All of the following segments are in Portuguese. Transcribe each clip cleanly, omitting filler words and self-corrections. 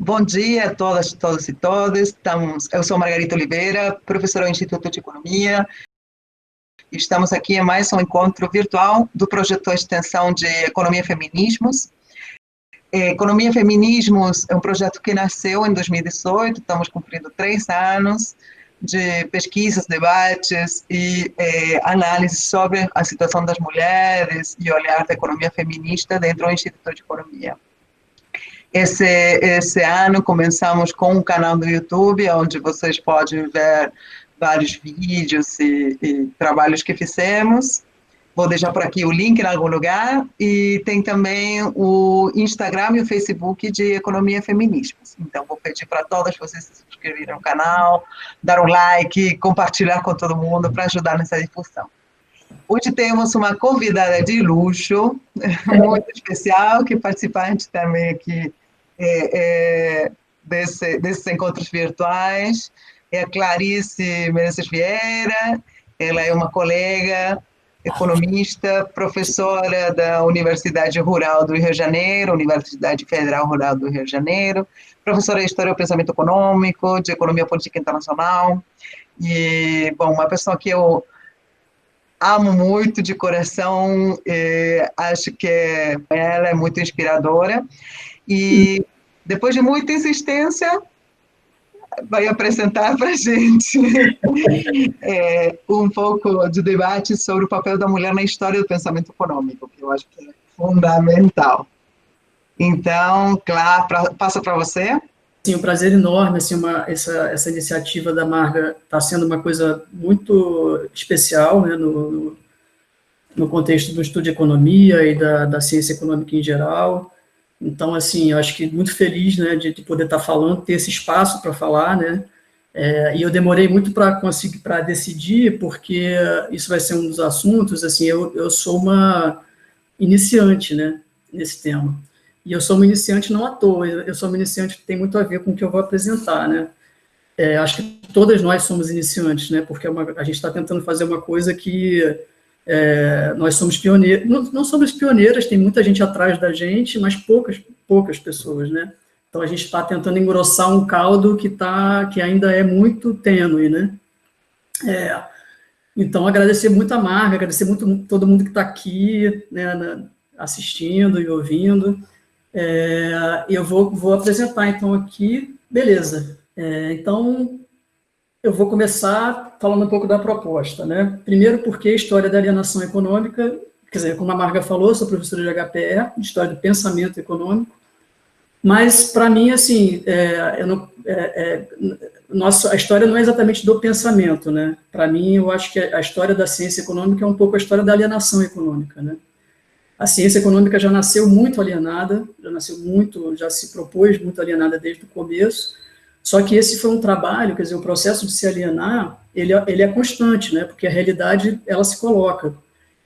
Bom dia a todas, todos e todas. Eu sou Margarita Oliveira, professora do Instituto de Economia. Estamos aqui em mais um encontro virtual do projeto de extensão de Economia e Feminismos. Economia e Feminismos é um projeto que nasceu em 2018, estamos cumprindo 3 anos de pesquisas, debates e análises sobre a situação das mulheres e o olhar da economia feminista dentro do Instituto de Economia. Esse ano começamos com um canal do YouTube, onde vocês podem ver vários vídeos e trabalhos que fizemos. Vou deixar por aqui o link em algum lugar. E tem também o Instagram e o Facebook de Economia e Feminismos. Então, vou pedir para todas vocês se subscreverem no canal, dar um like, compartilhar com todo mundo para ajudar nessa difusão. Hoje temos uma convidada de luxo, muito especial, que é participante também aqui desses encontros virtuais. É a Clarice Menezes Vieira. Ela é uma colega, economista, professora da Universidade Rural do Rio de Janeiro, Universidade Federal Rural do Rio de Janeiro, professora de História do Pensamento Econômico, de Economia Política Internacional, e, bom, uma pessoa que eu amo muito de coração, acho que ela é muito inspiradora, e depois de muita insistência, vai apresentar para a gente um pouco de debate sobre o papel da mulher na história do pensamento econômico, que eu acho que é fundamental. Então, Clara, passa para você. Sim, um prazer enorme, assim, essa iniciativa da Marga está sendo uma coisa muito especial, né, no contexto do estudo de economia e da ciência econômica em geral. Então, assim, eu acho que muito feliz, né, de poder estar falando, ter esse espaço para falar, né, e eu demorei muito para decidir, porque isso vai ser um dos assuntos, assim, eu sou uma iniciante, né, nesse tema. E eu sou uma iniciante não à toa, eu sou uma iniciante que tem muito a ver com o que eu vou apresentar, né. Acho que todas nós somos iniciantes, né, porque a gente está tentando fazer uma coisa que nós somos pioneiros, não somos pioneiras, tem muita gente atrás da gente, mas poucas pessoas, né? Então a gente está tentando engrossar um caldo que ainda é muito tênue, né? Então agradecer muito a Marga, agradecer muito todo mundo que está aqui, né, assistindo e ouvindo. Eu vou apresentar então aqui, beleza. Então eu vou começar falando um pouco da proposta, né? Primeiro, porque a história da alienação econômica, quer dizer, como a Marga falou, eu sou professora de HPE, de História do Pensamento Econômico, mas, para mim, assim, a história não é exatamente do pensamento, né? Para mim, eu acho que a história da ciência econômica é um pouco a história da alienação econômica, né? A ciência econômica já nasceu muito alienada, já se propôs muito alienada desde o começo. Só que esse foi um trabalho, quer dizer, o processo de se alienar, ele é constante, né? Porque a realidade, ela se coloca.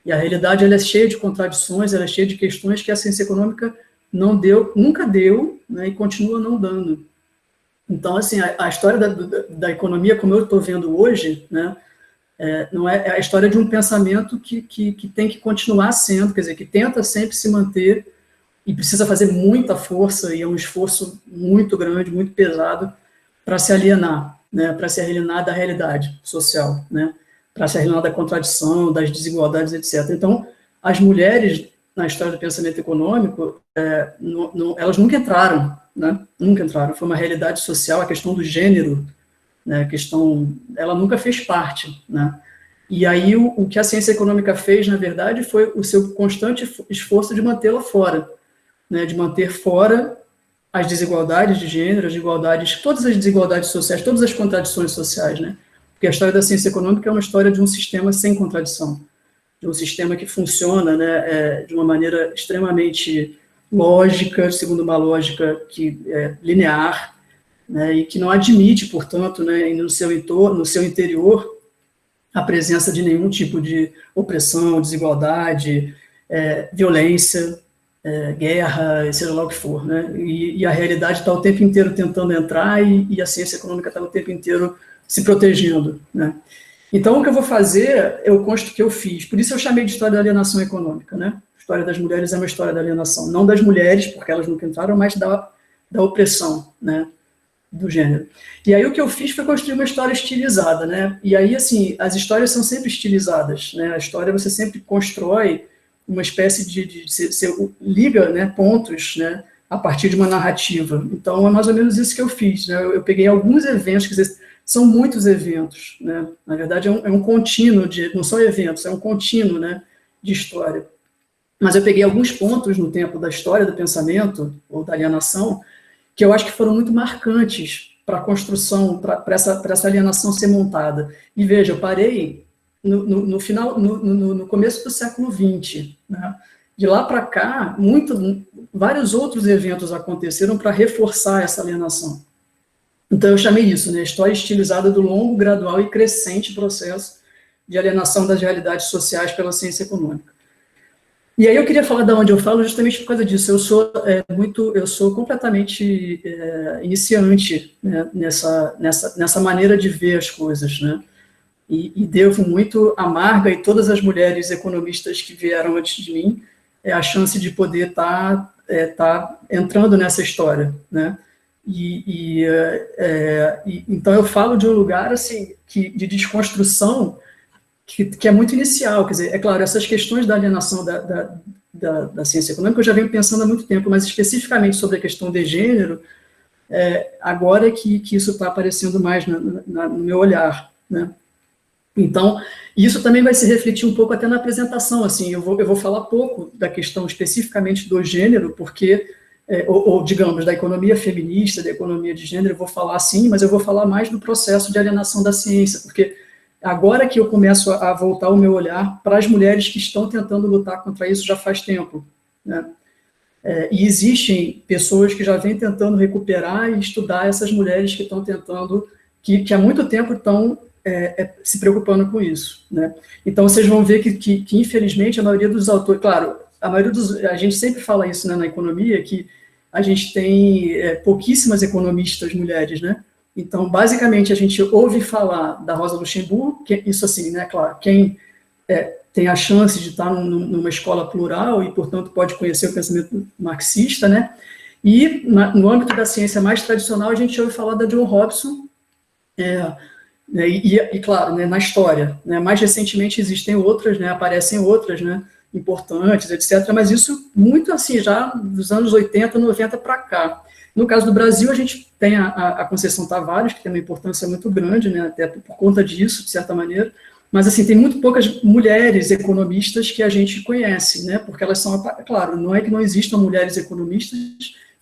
E a realidade, ela é cheia de contradições, ela é cheia de questões que a ciência econômica nunca deu, né? E continua não dando. Então, assim, a história da economia, como eu estou vendo hoje, né? Não é a história de um pensamento que tem que continuar sendo, quer dizer, que tenta sempre se manter e precisa fazer muita força, e é um esforço muito grande, muito pesado, para se alienar, né, para se alienar da realidade social, né, para se alienar da contradição, das desigualdades, etc. Então, as mulheres, na história do pensamento econômico, elas nunca entraram, né, nunca entraram. Foi uma realidade social, a questão do gênero, né, ela nunca fez parte, né. E aí o que a ciência econômica fez, na verdade, foi o seu constante esforço de mantê-la fora, né, de manter fora as desigualdades de gênero, todas as desigualdades sociais, todas as contradições sociais, né? Porque a história da ciência econômica é uma história de um sistema sem contradição, de um sistema que funciona, né, de uma maneira extremamente lógica, segundo uma lógica que é linear, né, e que não admite, portanto, né, no seu entorno, no seu interior, a presença de nenhum tipo de opressão, desigualdade, violência, guerra, seja lá o que for, né? E a realidade está o tempo inteiro tentando entrar e a ciência econômica está o tempo inteiro se protegendo, né? Então, o que eu vou fazer é o consto que eu fiz. Por isso eu chamei de história da alienação econômica, né? A história das mulheres é uma história da alienação, não das mulheres, porque elas nunca entraram, mas da opressão, né, do gênero. E aí o que eu fiz foi construir uma história estilizada, né, e aí, assim, as histórias são sempre estilizadas, né, a história você sempre constrói uma espécie você liga, né, pontos, né, a partir de uma narrativa. Então, é mais ou menos isso que eu fiz, né, eu peguei alguns eventos, quer dizer, são muitos eventos, né, na verdade é um contínuo, não são eventos, é um contínuo, né, de história. Mas eu peguei alguns pontos no tempo da história do pensamento, ou da alienação, que eu acho que foram muito marcantes para a construção, para essa alienação ser montada. E veja, eu parei no final, no começo do século XX, né? De lá para cá, vários outros eventos aconteceram para reforçar essa alienação. Então eu chamei isso, né, história estilizada do longo, gradual e crescente processo de alienação das realidades sociais pela ciência econômica. E aí eu queria falar de onde eu falo justamente por causa disso. Eu sou completamente iniciante, né, nessa maneira de ver as coisas, né? E devo muito a Marga e todas as mulheres economistas que vieram antes de mim a chance de poder tá entrando nessa história, né? Então eu falo de um lugar assim de desconstrução que é muito inicial, quer dizer, é claro, essas questões da alienação da ciência econômica eu já venho pensando há muito tempo, mas especificamente sobre a questão de gênero, agora é que isso está aparecendo mais no meu olhar, né? Então, isso também vai se refletir um pouco até na apresentação, assim, eu vou falar pouco da questão especificamente do gênero, porque, digamos, da economia feminista, da economia de gênero, eu vou falar sim, mas eu vou falar mais do processo de alienação da ciência, porque agora que eu começo a voltar o meu olhar para as mulheres que estão tentando lutar contra isso já faz tempo, né? E existem pessoas que já vêm tentando recuperar e estudar essas mulheres que estão tentando, que há muito tempo estão se preocupando com isso, né? Então vocês vão ver que infelizmente a maioria dos autores, claro, a gente sempre fala isso, né, na economia, que a gente tem pouquíssimas economistas mulheres, né? Então, basicamente, a gente ouve falar da Rosa Luxemburgo, isso assim, né, claro, quem tem a chance de estar numa escola plural e, portanto, pode conhecer o pensamento marxista, né, e no âmbito da ciência mais tradicional, a gente ouve falar da John Hobson, e claro, né, na história, né, mais recentemente existem outras, né, aparecem outras, né, importantes, etc., mas isso muito assim, já dos anos 80, 90 para cá. No caso do Brasil, a gente tem a Conceição Tavares, que tem uma importância muito grande, né, até por conta disso, de certa maneira, mas assim, tem muito poucas mulheres economistas que a gente conhece, né, porque elas são, claro, não é que não existam mulheres economistas,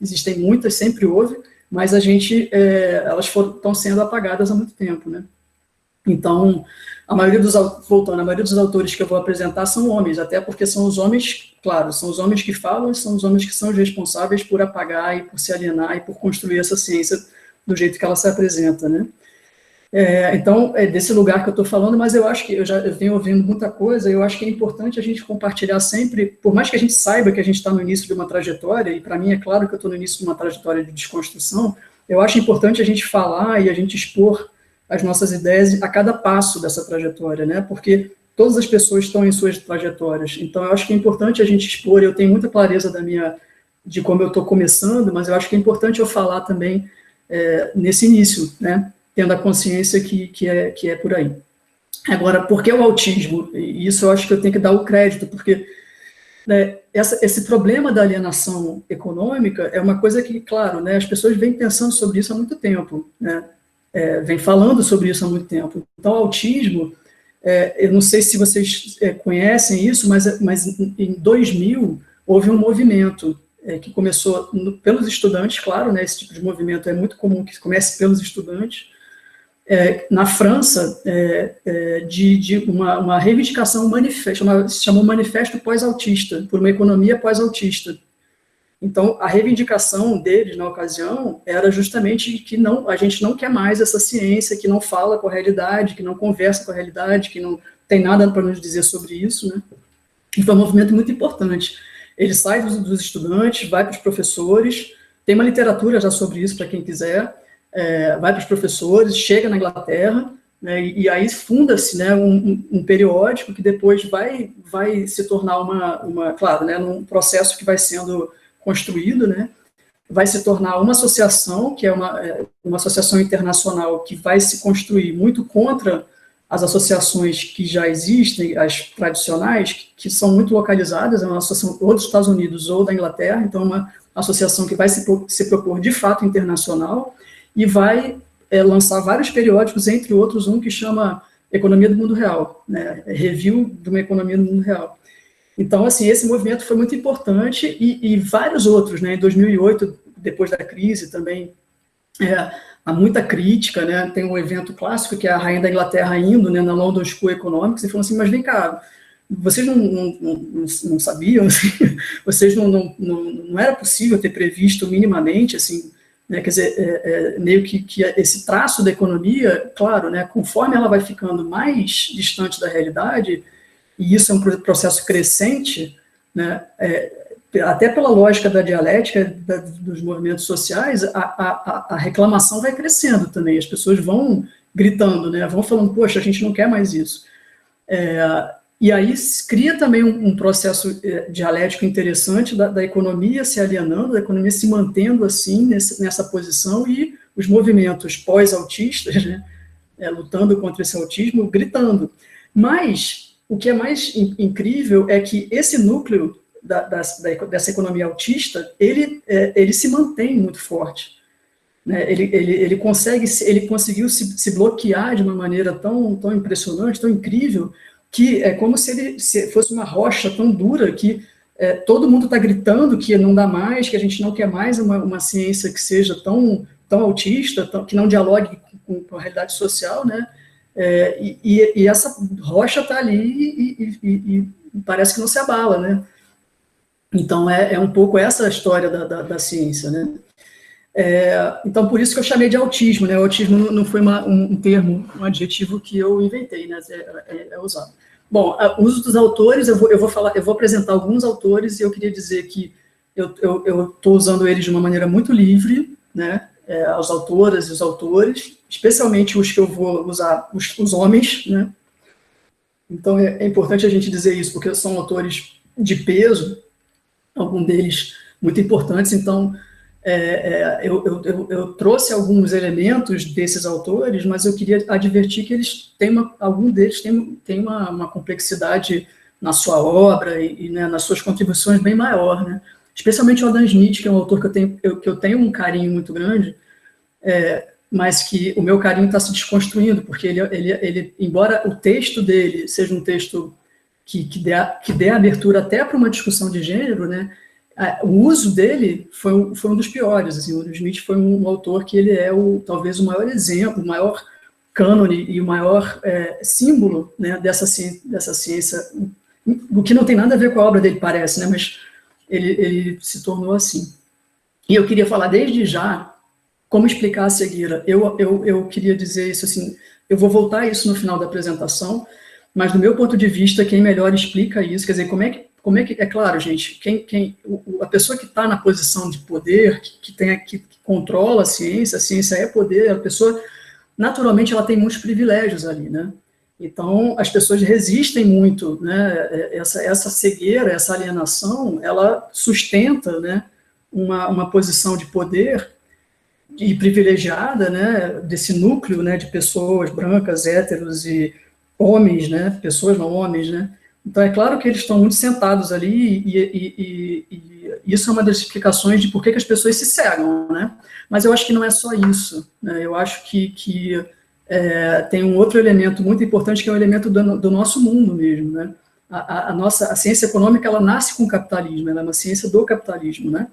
existem muitas, sempre houve, mas elas estão sendo apagadas há muito tempo, né. Então, a maioria dos autores que eu vou apresentar são homens, até porque são os homens, claro, são os homens que falam, são os homens que são os responsáveis por apagar e por se alienar e por construir essa ciência do jeito que ela se apresenta, né? Então, é desse lugar que eu estou falando, mas eu acho que eu venho ouvindo muita coisa, eu acho que é importante a gente compartilhar sempre, por mais que a gente saiba que a gente está no início de uma trajetória, e para mim é claro que eu estou no início de uma trajetória de desconstrução, eu acho importante a gente falar e a gente expor as nossas ideias a cada passo dessa trajetória, né? Porque todas as pessoas estão em suas trajetórias. Então, eu acho que é importante a gente expor, eu tenho muita clareza de como eu estou começando, mas eu acho que é importante eu falar também nesse início, né? Tendo a consciência que é por aí. Agora, por que o autismo? E isso eu acho que eu tenho que dar o crédito, porque né, esse problema da alienação econômica é uma coisa que, claro, né, as pessoas vêm pensando sobre isso há muito tempo, né? Vem falando sobre isso há muito tempo. Então, o autismo, eu não sei se vocês conhecem isso, mas em 2000 houve um movimento que começou pelos estudantes, claro, né, esse tipo de movimento é muito comum que comece pelos estudantes, na França, de uma reivindicação, se chamou Manifesto Pós-Autista, por uma economia pós-autista. Então, a reivindicação deles, na ocasião, era justamente que a gente não quer mais essa ciência que não fala com a realidade, que não conversa com a realidade, que não tem nada para nos dizer sobre isso, né? E foi um movimento muito importante. Ele sai dos estudantes, vai para os professores, tem uma literatura já sobre isso, para quem quiser, vai para os professores, chega na Inglaterra, né, e aí funda-se, né, um periódico que depois vai se tornar claro, né, num processo que vai sendo construído, né, vai se tornar uma associação, que é uma associação internacional que vai se construir muito contra as associações que já existem, as tradicionais, que são muito localizadas, é uma associação ou dos Estados Unidos ou da Inglaterra, então é uma associação que vai se propor de fato internacional e vai lançar vários periódicos, entre outros um que chama Economia do Mundo Real, né, Review de uma Economia do Mundo Real. Então, assim, esse movimento foi muito importante e vários outros, né, em 2008, depois da crise também, há muita crítica, né? Tem um evento clássico que é a rainha da Inglaterra indo, né, na London School Economics e falando assim, mas vem cá, vocês não sabiam, assim, vocês não era possível ter previsto minimamente, assim, né, quer dizer, meio que esse traço da economia, claro, né, conforme ela vai ficando mais distante da realidade, e isso é um processo crescente, né, até pela lógica da dialética dos movimentos sociais, a reclamação vai crescendo também, as pessoas vão gritando, né, vão falando, poxa, a gente não quer mais isso. E aí cria também um processo dialético interessante da economia se alienando, da economia se mantendo assim, nessa posição, e os movimentos pós-autistas, né, lutando contra esse autismo, gritando. Mas o que é mais incrível é que esse núcleo dessa economia autista, ele se mantém muito forte. Né? Ele conseguiu se bloquear de uma maneira tão impressionante, tão incrível, que é como se fosse uma rocha tão dura que todo mundo está gritando que não dá mais, que a gente não quer mais uma ciência que seja tão autista, que não dialogue com a realidade social, né? E essa rocha está ali e parece que não se abala, né? Então, é um pouco essa a história da ciência, né? Então, por isso que eu chamei de autismo, né? O autismo não foi um termo, um adjetivo que eu inventei, né? É usado. Bom, o uso dos autores, eu vou apresentar alguns autores e eu queria dizer que eu estou usando eles de uma maneira muito livre, né? As autoras e os autores, especialmente os que eu vou usar, os homens, né? Então, é importante a gente dizer isso, porque são autores de peso, algum deles muito importantes, então eu trouxe alguns elementos desses autores, mas eu queria advertir que algum deles tem uma complexidade na sua obra e né, nas suas contribuições bem maior, né? Especialmente o Adam Smith, que é um autor que eu tenho um carinho muito grande, mas que o meu carinho está se desconstruindo, porque ele, embora o texto dele seja um texto que dê abertura até para uma discussão de gênero, né, o uso dele foi um dos piores. Assim, o Smith foi um autor que ele é talvez o maior exemplo, o maior cânone e o maior símbolo, né, dessa ciência, o que não tem nada a ver com a obra dele, parece, né, mas ele se tornou assim. E eu queria falar desde já como explicar a cegueira. Eu queria dizer isso assim, eu vou voltar a isso no final da apresentação, mas do meu ponto de vista, quem melhor explica isso, quer dizer, como é que é claro, gente, a pessoa que está na posição de poder, que controla a ciência é poder, a pessoa, naturalmente, ela tem muitos privilégios ali, né? Então, as pessoas resistem muito, né? Essa cegueira, essa alienação, ela sustenta, né, uma posição de poder e privilegiada, né, desse núcleo, né, de pessoas brancas, héteros e homens, né, pessoas não homens, né. Então, é claro que eles estão muito sentados ali e isso é uma das explicações de por que as pessoas se cegam, né? Mas eu acho que não é só isso, né? Eu acho que tem um outro elemento muito importante, que é o elemento do nosso mundo mesmo, né? A ciência econômica, ela nasce com o capitalismo, ela é uma ciência do capitalismo, né?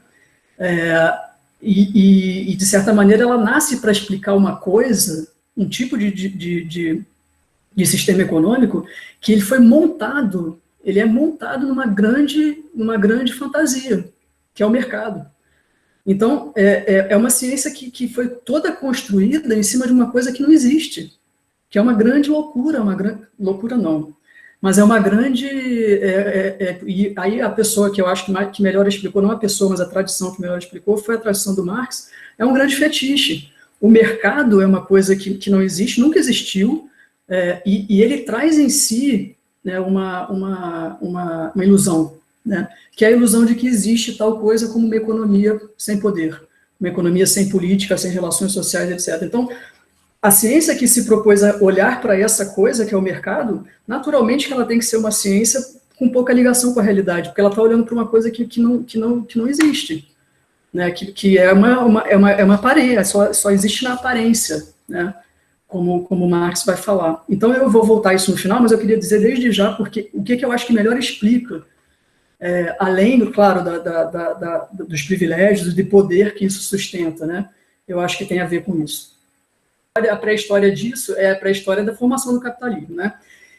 E de certa maneira, ela nasce para explicar uma coisa, um tipo de sistema econômico, que ele é montado numa grande fantasia, que é o mercado. Então, é uma ciência que foi toda construída em cima de uma coisa que não existe, que é uma grande loucura, loucura não, mas é uma grande... e aí a pessoa que eu acho que melhor explicou, não a pessoa, mas a tradição que melhor explicou, foi a tradição do Marx, é um grande fetiche. O mercado é uma coisa que não existe, nunca existiu, e ele traz em si, né, uma ilusão. né? Que é a ilusão de que existe tal coisa como uma economia sem poder, uma economia sem política, sem relações sociais, etc. Então, a ciência que se propôs a olhar para essa coisa, que é o mercado, naturalmente que ela tem que ser uma ciência com pouca ligação com a realidade, porque ela está olhando para uma coisa que não existe, né? Que é uma aparência, só existe na aparência, né? Como Marx vai falar. Então, eu vou voltar a isso no final, mas eu queria dizer desde já, porque o que eu acho que melhor explica, além, claro, dos privilégios e de poder que isso sustenta, né? Eu acho que tem a ver com isso. A pré-história disso é a pré-história da formação do capitalismo, né?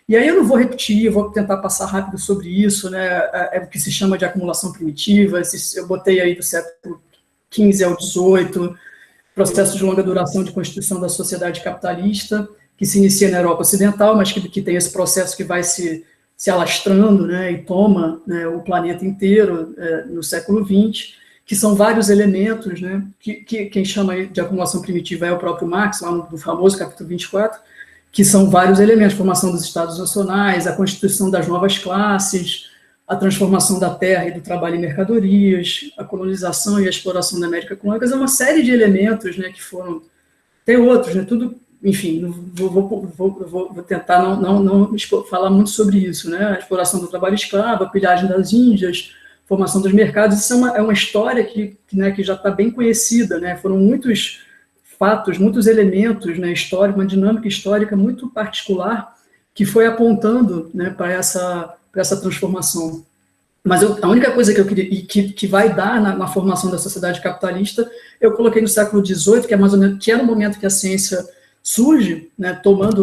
E aí eu não vou repetir, eu vou tentar passar rápido sobre isso, né? É o que se chama de acumulação primitiva, eu botei aí do século XV ao XVIII, processo de longa duração de constituição da sociedade capitalista, que se inicia na Europa Ocidental, mas que tem esse processo que vai se alastrando, né, e toma, né, o planeta inteiro no século XX, que são vários elementos, né, que quem chama de acumulação primitiva é o próprio Marx, lá no famoso capítulo 24, que são vários elementos, formação dos estados nacionais, a constituição das novas classes, a transformação da terra e do trabalho em mercadorias, a colonização e a exploração da América Colônica, é uma série de elementos, né, que foram... Tem outros, né, tudo... Enfim, vou tentar não falar muito sobre isso, né, a exploração do trabalho escravo, a pilhagem das Índias, formação dos mercados, isso é uma história que já está bem conhecida, né, foram muitos fatos, muitos elementos, né, históricos, uma dinâmica histórica muito particular que foi apontando, né, para essa transformação. Mas a única coisa que eu queria, e que vai dar na formação da sociedade capitalista, eu coloquei no século XVIII, que é mais ou menos, que era o momento que a ciência surge, né,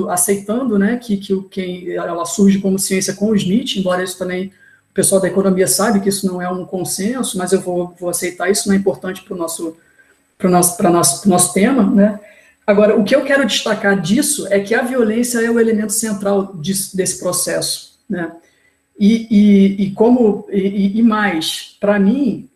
aceitando, né, que ela surge como ciência com o Smith, embora isso também, o pessoal da economia sabe que isso não é um consenso, mas eu vou aceitar isso, não é importante para o nosso tema, né. Agora, o que eu quero destacar disso é que a violência é o elemento central desse processo, né. E mais, para mim,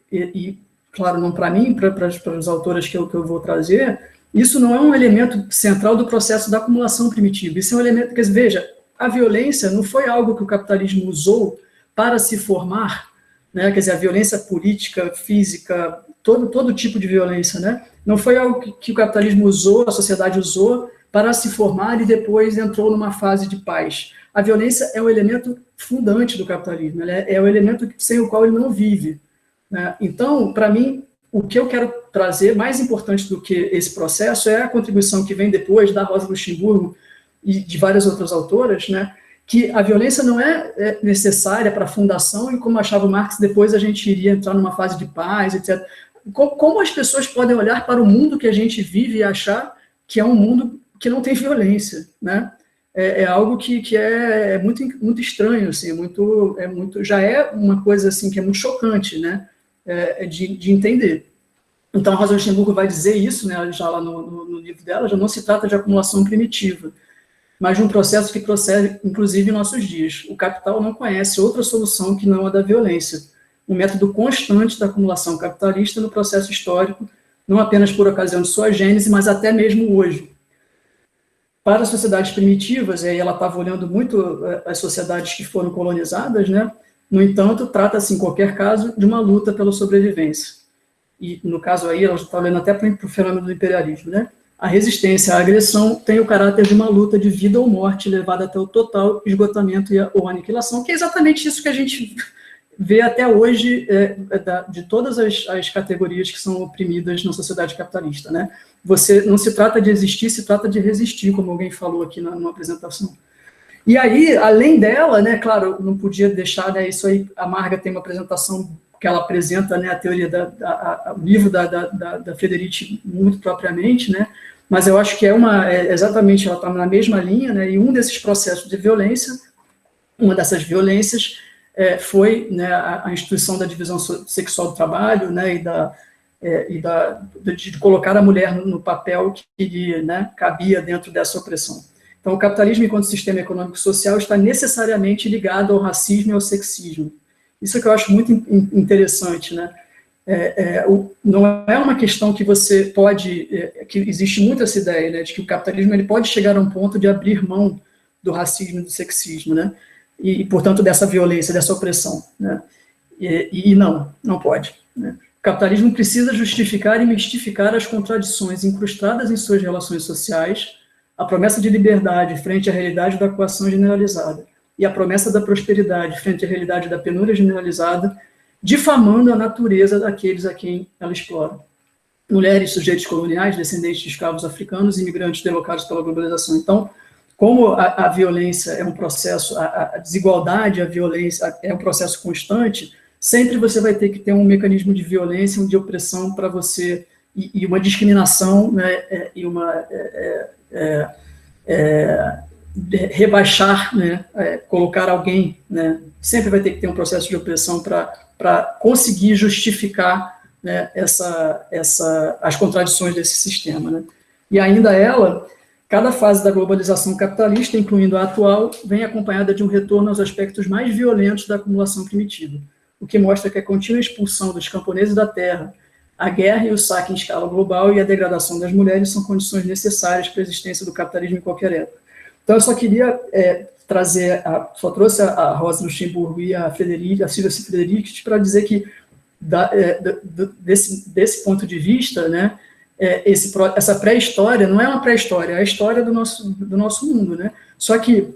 claro, não para mim, para os autores que eu vou trazer, isso não é um elemento central do processo da acumulação primitiva. Isso é um elemento, quer dizer, veja, a violência não foi algo que o capitalismo usou para se formar, né? Quer dizer, a violência política, física, todo tipo de violência, né? Não foi algo que o capitalismo usou, a sociedade usou para se formar e depois entrou numa fase de paz. A violência é um elemento fundante do capitalismo, é o elemento sem o qual ele não vive, né? Então, para mim, o que eu quero trazer, mais importante do que esse processo, é a contribuição que vem depois da Rosa Luxemburgo e de várias outras autoras, né, que a violência não é necessária para a fundação, e como achava Marx, depois a gente iria entrar numa fase de paz, etc. Como as pessoas podem olhar para o mundo que a gente vive e achar que é um mundo que não tem violência, né? É algo que é muito estranho, assim, já é uma coisa assim, que é muito chocante, né? De entender. Então, a Rosa Luxemburgo vai dizer isso, né, já lá no livro dela, já não se trata de acumulação primitiva, mas de um processo que procede, inclusive, em nossos dias. O capital não conhece outra solução que não a da violência, um método constante da acumulação capitalista no processo histórico, não apenas por ocasião de sua gênese, mas até mesmo hoje. Para as sociedades primitivas, e aí ela estava olhando muito as sociedades que foram colonizadas, né? No entanto, trata-se, em qualquer caso, de uma luta pela sobrevivência. E, no caso aí, ela está olhando até para o fenômeno do imperialismo, né? A resistência à agressão tem o caráter de uma luta de vida ou morte levada até o total esgotamento ou aniquilação, que é exatamente isso que a gente vê até hoje de todas as categorias que são oprimidas na sociedade capitalista, né? Não se trata de existir, se trata de resistir, como alguém falou aqui numa apresentação. E aí, além dela, né, claro, não podia deixar, né, isso aí, a Marga tem uma apresentação que ela apresenta, né, a teoria o livro da Federici muito propriamente, né, mas eu acho que exatamente, ela está na mesma linha, né, e um desses processos de violência, uma dessas violências foi, né, a instituição da divisão sexual do trabalho, né, de colocar a mulher no papel que né, cabia dentro dessa opressão. Então, o capitalismo, enquanto sistema econômico-social, está necessariamente ligado ao racismo e ao sexismo. Isso é que eu acho muito interessante, né? Não é uma questão que você pode... que existe muito essa ideia, né, de que o capitalismo ele pode chegar a um ponto de abrir mão do racismo e do sexismo, né? E, portanto, dessa violência, dessa opressão, né? E não pode, né? O capitalismo precisa justificar e mistificar as contradições incrustadas em suas relações sociais, a promessa de liberdade frente à realidade da coação generalizada e a promessa da prosperidade frente à realidade da penúria generalizada, difamando a natureza daqueles a quem ela explora. Mulheres, sujeitos coloniais, descendentes de escravos africanos, imigrantes deslocados pela globalização. Então, como a violência é um processo, a desigualdade, a violência é um processo constante, sempre você vai ter que ter um mecanismo de violência, de opressão para você, e uma discriminação, né, e uma rebaixar, né, colocar alguém, né, sempre vai ter que ter um processo de opressão para conseguir justificar, né, as contradições desse sistema, né. E ainda cada fase da globalização capitalista, incluindo a atual, vem acompanhada de um retorno aos aspectos mais violentos da acumulação primitiva, o que mostra que a contínua expulsão dos camponeses da terra, a guerra e o saque em escala global e a degradação das mulheres são condições necessárias para a existência do capitalismo em qualquer época. Então, eu só queria só trouxe a Rosa Luxemburgo e a Silvia Frederic para dizer que, desse ponto de vista, né, essa pré-história não é uma pré-história, é a história do nosso mundo, né? Só que,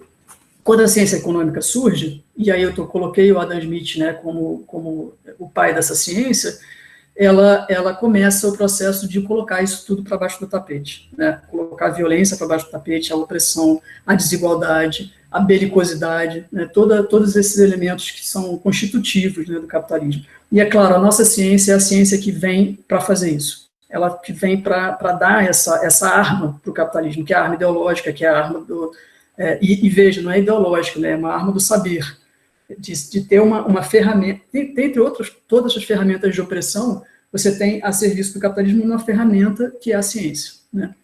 quando a ciência econômica surge, e aí eu coloquei o Adam Smith, né, como o pai dessa ciência, ela começa o processo de colocar isso tudo para baixo do tapete, né? Colocar a violência para baixo do tapete, a opressão, a desigualdade, a belicosidade, né? Todos esses elementos que são constitutivos, né, do capitalismo. E, é claro, a nossa ciência é a ciência que vem para fazer isso. Ela que vem para dar essa arma para o capitalismo, que é a arma ideológica, que é a arma do... E veja, não é ideológica, né? É uma arma do saber, de ter uma ferramenta, entre outras, todas as ferramentas de opressão, você tem a serviço do capitalismo uma ferramenta que é a ciência, né?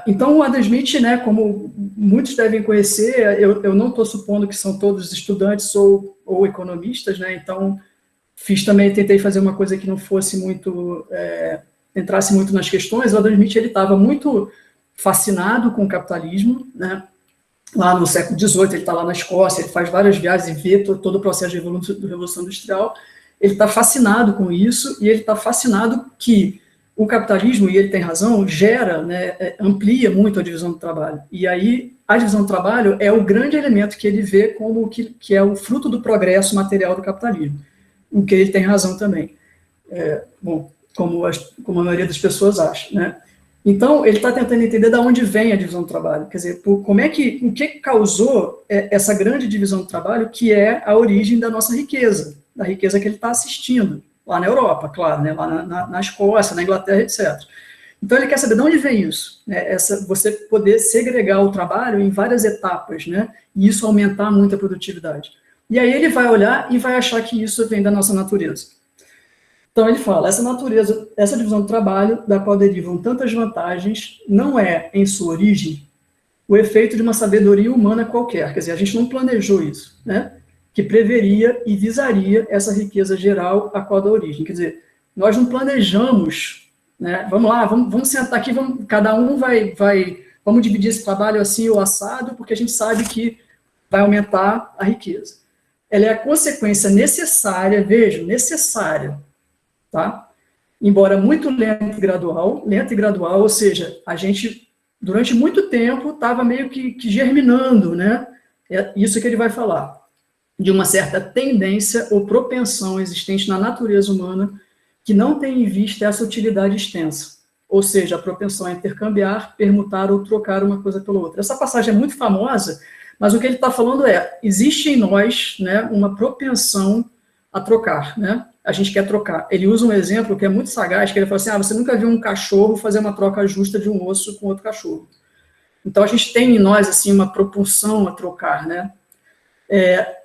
Então, o Adam Smith, né, como muitos devem conhecer, eu não estou supondo que são todos estudantes ou economistas, né? Então, tentei fazer uma coisa que não fosse muito, entrasse muito nas questões. O Adam Smith, ele estava muito fascinado com o capitalismo, né? Lá no século XVIII, ele está lá na Escócia, ele faz várias viagens e vê todo o processo de Revolução Industrial. Ele está fascinado com isso, e ele está fascinado que o capitalismo, e ele tem razão, gera, né, amplia muito a divisão do trabalho. E aí, a divisão do trabalho é o grande elemento que ele vê como que é o fruto do progresso material do capitalismo. O que ele tem razão também. Como a maioria das pessoas acha, né? Então, ele está tentando entender de onde vem a divisão do trabalho. Quer dizer, o que causou essa grande divisão do trabalho, que é a origem da nossa riqueza, da riqueza que ele está assistindo, lá na Europa, claro, né, lá na Escócia, na Inglaterra, etc. Então, ele quer saber de onde vem isso, né, você poder segregar o trabalho em várias etapas, né, e isso aumentar muito a produtividade. E aí ele vai olhar e vai achar que isso vem da nossa natureza. Então, ele fala, essa divisão do trabalho, da qual derivam tantas vantagens, não é, em sua origem, o efeito de uma sabedoria humana qualquer. Quer dizer, a gente não planejou isso, né? Que preveria e visaria essa riqueza geral a qual dá origem. Quer dizer, nós não planejamos, né? Vamos lá, vamos sentar aqui, cada um vamos dividir esse trabalho assim ou assado, porque a gente sabe que vai aumentar a riqueza. Ela é a consequência necessária, vejam, necessária, tá? Embora muito lenta e gradual, ou seja, a gente, durante muito tempo, estava meio que germinando, né? É isso que ele vai falar, de uma certa tendência ou propensão existente na natureza humana que não tem em vista essa utilidade extensa, ou seja, a propensão a intercambiar, permutar ou trocar uma coisa pela outra. Essa passagem é muito famosa, mas o que ele está falando existe em nós, né, uma propensão a trocar, né? A gente quer trocar. Ele usa um exemplo que é muito sagaz, que ele fala assim, você nunca viu um cachorro fazer uma troca justa de um osso com outro cachorro. Então, a gente tem em nós, assim, uma propulsão a trocar, né?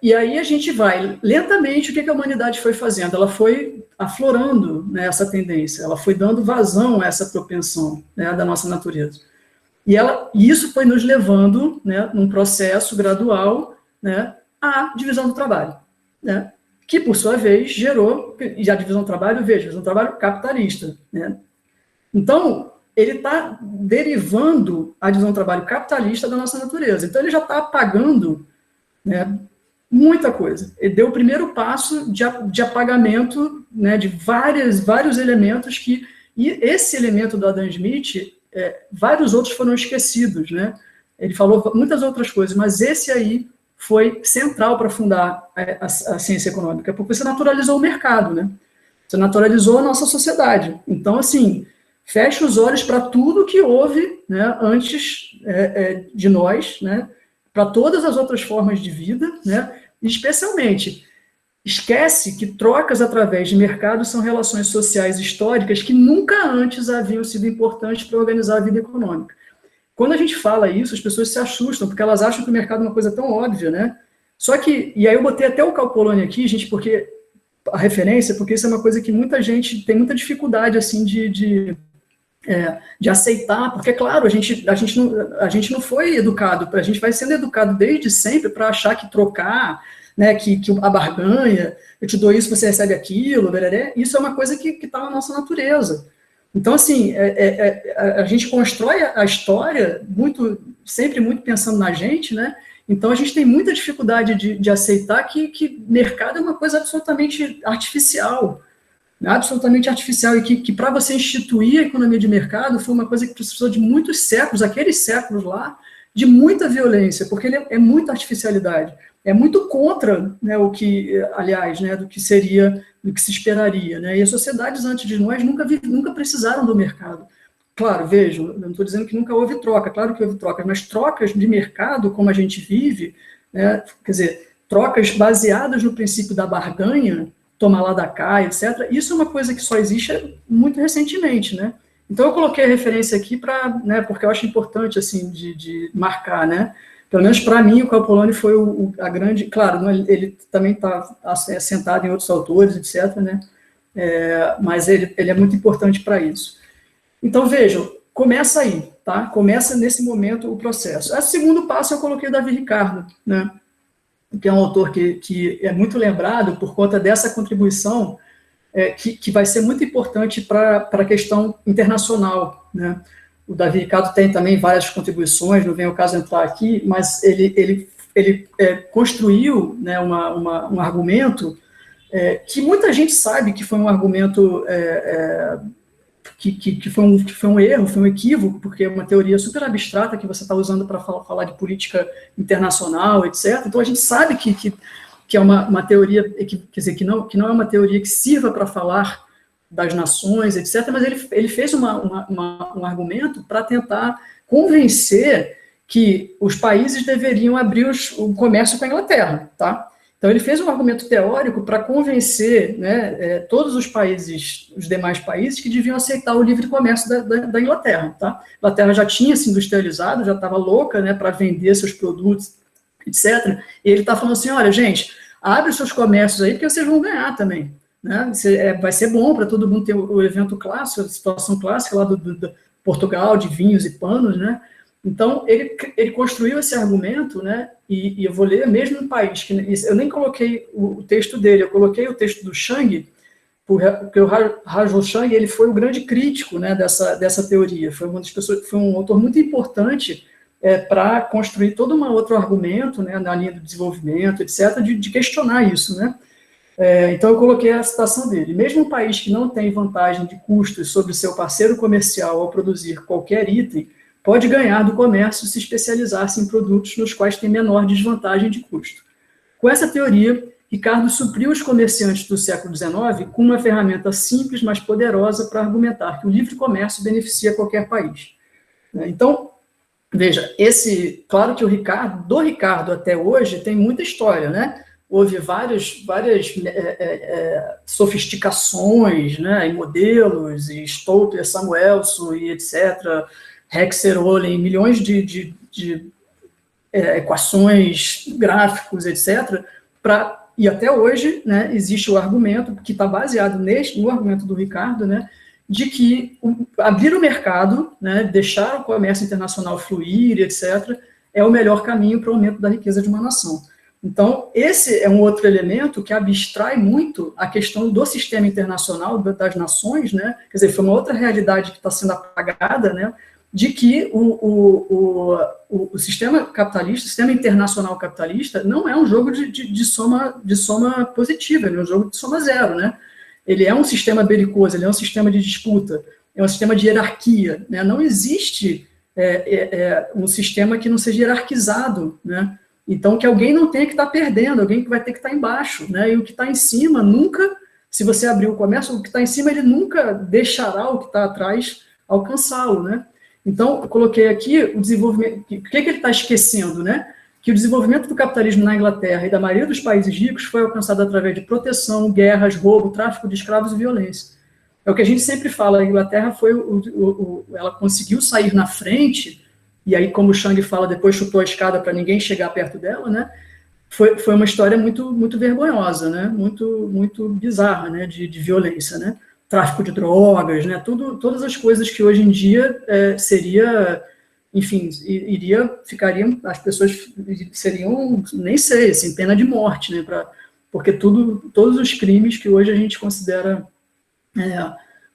E aí a gente vai, lentamente, o que a humanidade foi fazendo? Ela foi aflorando, né, essa tendência, ela foi dando vazão a essa propensão, né, da nossa natureza. E isso foi nos levando, né, num processo gradual, né, à divisão do trabalho, né? Que, por sua vez, gerou, e a divisão do trabalho, divisão do trabalho capitalista, né? Então, ele está derivando a divisão do trabalho capitalista da nossa natureza. Então, ele já está apagando, né, Muita coisa. Ele deu o primeiro passo de apagamento, né, de vários elementos e esse elemento do Adam Smith, vários outros foram esquecidos, né? Ele falou muitas outras coisas, mas esse aí foi central para fundar a ciência econômica, porque você naturalizou o mercado, né? Você naturalizou a nossa sociedade. Então, assim, fecha os olhos para tudo que houve, né, antes de nós, né, para todas as outras formas de vida, né, e especialmente, esquece que trocas através de mercado são relações sociais históricas que nunca antes haviam sido importantes para organizar a vida econômica. Quando a gente fala isso, as pessoas se assustam, porque elas acham que o mercado é uma coisa tão óbvia, né? Só que, e aí eu botei até o Calpoloni aqui, gente, porque a referência, porque isso é uma coisa que muita gente tem muita dificuldade, assim, de aceitar, porque, claro, a gente não foi educado, a gente vai sendo educado desde sempre para achar que trocar, né, que a barganha, eu te dou isso, você recebe aquilo, isso é uma coisa que está na nossa natureza. Então, assim, a gente constrói a história sempre muito pensando na gente, né? Então, a gente tem muita dificuldade de aceitar que mercado é uma coisa absolutamente artificial, né? Absolutamente artificial, e que para você instituir a economia de mercado foi uma coisa que precisou de muitos séculos, aqueles séculos lá, de muita violência, porque ele é muita artificialidade, é muito contra, né, o que, aliás, né, do que seria, do que se esperaria, né? E as sociedades antes de nós nunca precisaram do mercado. Claro, vejam, eu não estou dizendo que nunca houve troca, claro que houve trocas, mas trocas de mercado, como a gente vive, né, quer dizer, trocas baseadas no princípio da barganha, toma lá da cá, etc., isso é uma coisa que só existe muito recentemente, né? Então eu coloquei a referência aqui né, porque eu acho importante, assim, de marcar, né? Pelo menos para mim, o Calpoloni foi a grande... Claro, ele também está assentado em outros autores, etc., né? Mas ele é muito importante para isso. Então, vejam, começa aí, tá? Começa nesse momento o processo. O segundo passo eu coloquei o Davi Ricardo, né? Que é um autor que é muito lembrado por conta dessa contribuição que vai ser muito importante para a questão internacional, né? O Davi Ricardo tem também várias contribuições, não vem ao caso entrar aqui, mas ele construiu, né, um argumento que muita gente sabe que foi um argumento que foi um erro, foi um equívoco, porque é uma teoria super abstrata que você está usando para falar de política internacional, etc. Então, a gente sabe que é uma teoria, quer dizer, que não é uma teoria que sirva para falar das nações, etc., mas ele fez um argumento para tentar convencer que os países deveriam abrir o comércio com a Inglaterra, tá? Então, ele fez um argumento teórico para convencer, né, todos os países, os demais países, que deviam aceitar o livre comércio da Inglaterra, tá? A Inglaterra já tinha se industrializado, já estava louca, né, para vender seus produtos, etc., e ele está falando assim, olha, gente, abre os seus comércios aí, porque vocês vão ganhar também, né? Vai ser bom para todo mundo ter o evento clássico, a situação clássica lá do Portugal, de vinhos e panos, né? Então, ele construiu esse argumento, né? E eu vou ler mesmo um país, que eu nem coloquei o texto dele, eu coloquei o texto do Chang, porque o Rajul Chang, ele foi o grande crítico, né, dessa teoria, foi uma das pessoas, foi um autor muito importante para construir todo um outro argumento, né, na linha do desenvolvimento, etc., de questionar isso, né? Então, eu coloquei a citação dele. Mesmo um país que não tem vantagem de custos sobre seu parceiro comercial ao produzir qualquer item, pode ganhar do comércio se especializar-se em produtos nos quais tem menor desvantagem de custo. Com essa teoria, Ricardo supriu os comerciantes do século XIX com uma ferramenta simples, mas poderosa para argumentar que o livre comércio beneficia qualquer país. Então, veja, claro que do Ricardo até hoje tem muita história, né? Houve várias sofisticações, né, em modelos, e Stolper, Samuelson, e etc., Hexer, Olin, milhões de equações, gráficos, etc., e até hoje, né, existe o argumento, que está baseado no argumento do Ricardo, né, de que abrir o mercado, né, deixar o comércio internacional fluir, etc., é o melhor caminho para o aumento da riqueza de uma nação. Então, esse é um outro elemento que abstrai muito a questão do sistema internacional das nações, né? Quer dizer, foi uma outra realidade que está sendo apagada, né? de que o sistema capitalista, o sistema internacional capitalista, não é um jogo de soma positiva, ele é um jogo de soma zero, né? Ele é um sistema belicoso, ele é um sistema de disputa, é um sistema de hierarquia, né? Não existe um sistema que não seja hierarquizado, né? Então, que alguém não tenha que estar perdendo, alguém que vai ter que estar embaixo, né? E o que está em cima nunca, se você abrir o comércio, o que está em cima, ele nunca deixará o que está atrás alcançá-lo, né? Então, eu coloquei aqui o desenvolvimento, o que ele está esquecendo, né? Que o desenvolvimento do capitalismo na Inglaterra e da maioria dos países ricos foi alcançado através de proteção, guerras, roubo, tráfico de escravos e violência. É o que a gente sempre fala, a Inglaterra ela conseguiu sair na frente, e aí, como o Chang fala, depois chutou a escada para ninguém chegar perto dela, né? Foi uma história muito, muito vergonhosa, né? Muito bizarra, né? De violência, né? Tráfico de drogas, né? Todas as coisas que hoje em dia seria, enfim, ficariam, as pessoas seriam, nem sei, assim, pena de morte, né? Porque todos os crimes que hoje a gente considera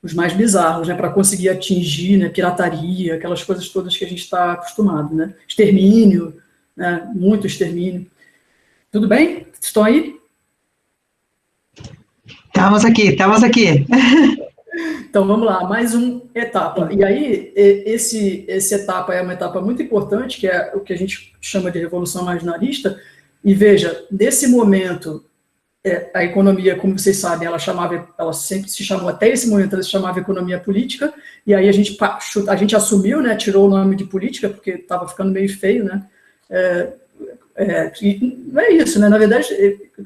os mais bizarros, né? Para conseguir atingir, né? Pirataria, aquelas coisas todas que a gente está acostumado, né? Extermínio, né? Muito extermínio. Tudo bem? Estão aí? Estamos aqui. Então, vamos lá, mais uma etapa. E aí, essa etapa é uma etapa muito importante, que é o que a gente chama de revolução marginalista. E veja, nesse momento, a economia, como vocês sabem, ela sempre se chamou, até esse momento, ela se chamava economia política, e aí a gente assumiu, né, tirou o nome de política, porque estava ficando meio feio, né? Não é isso, né? Na verdade,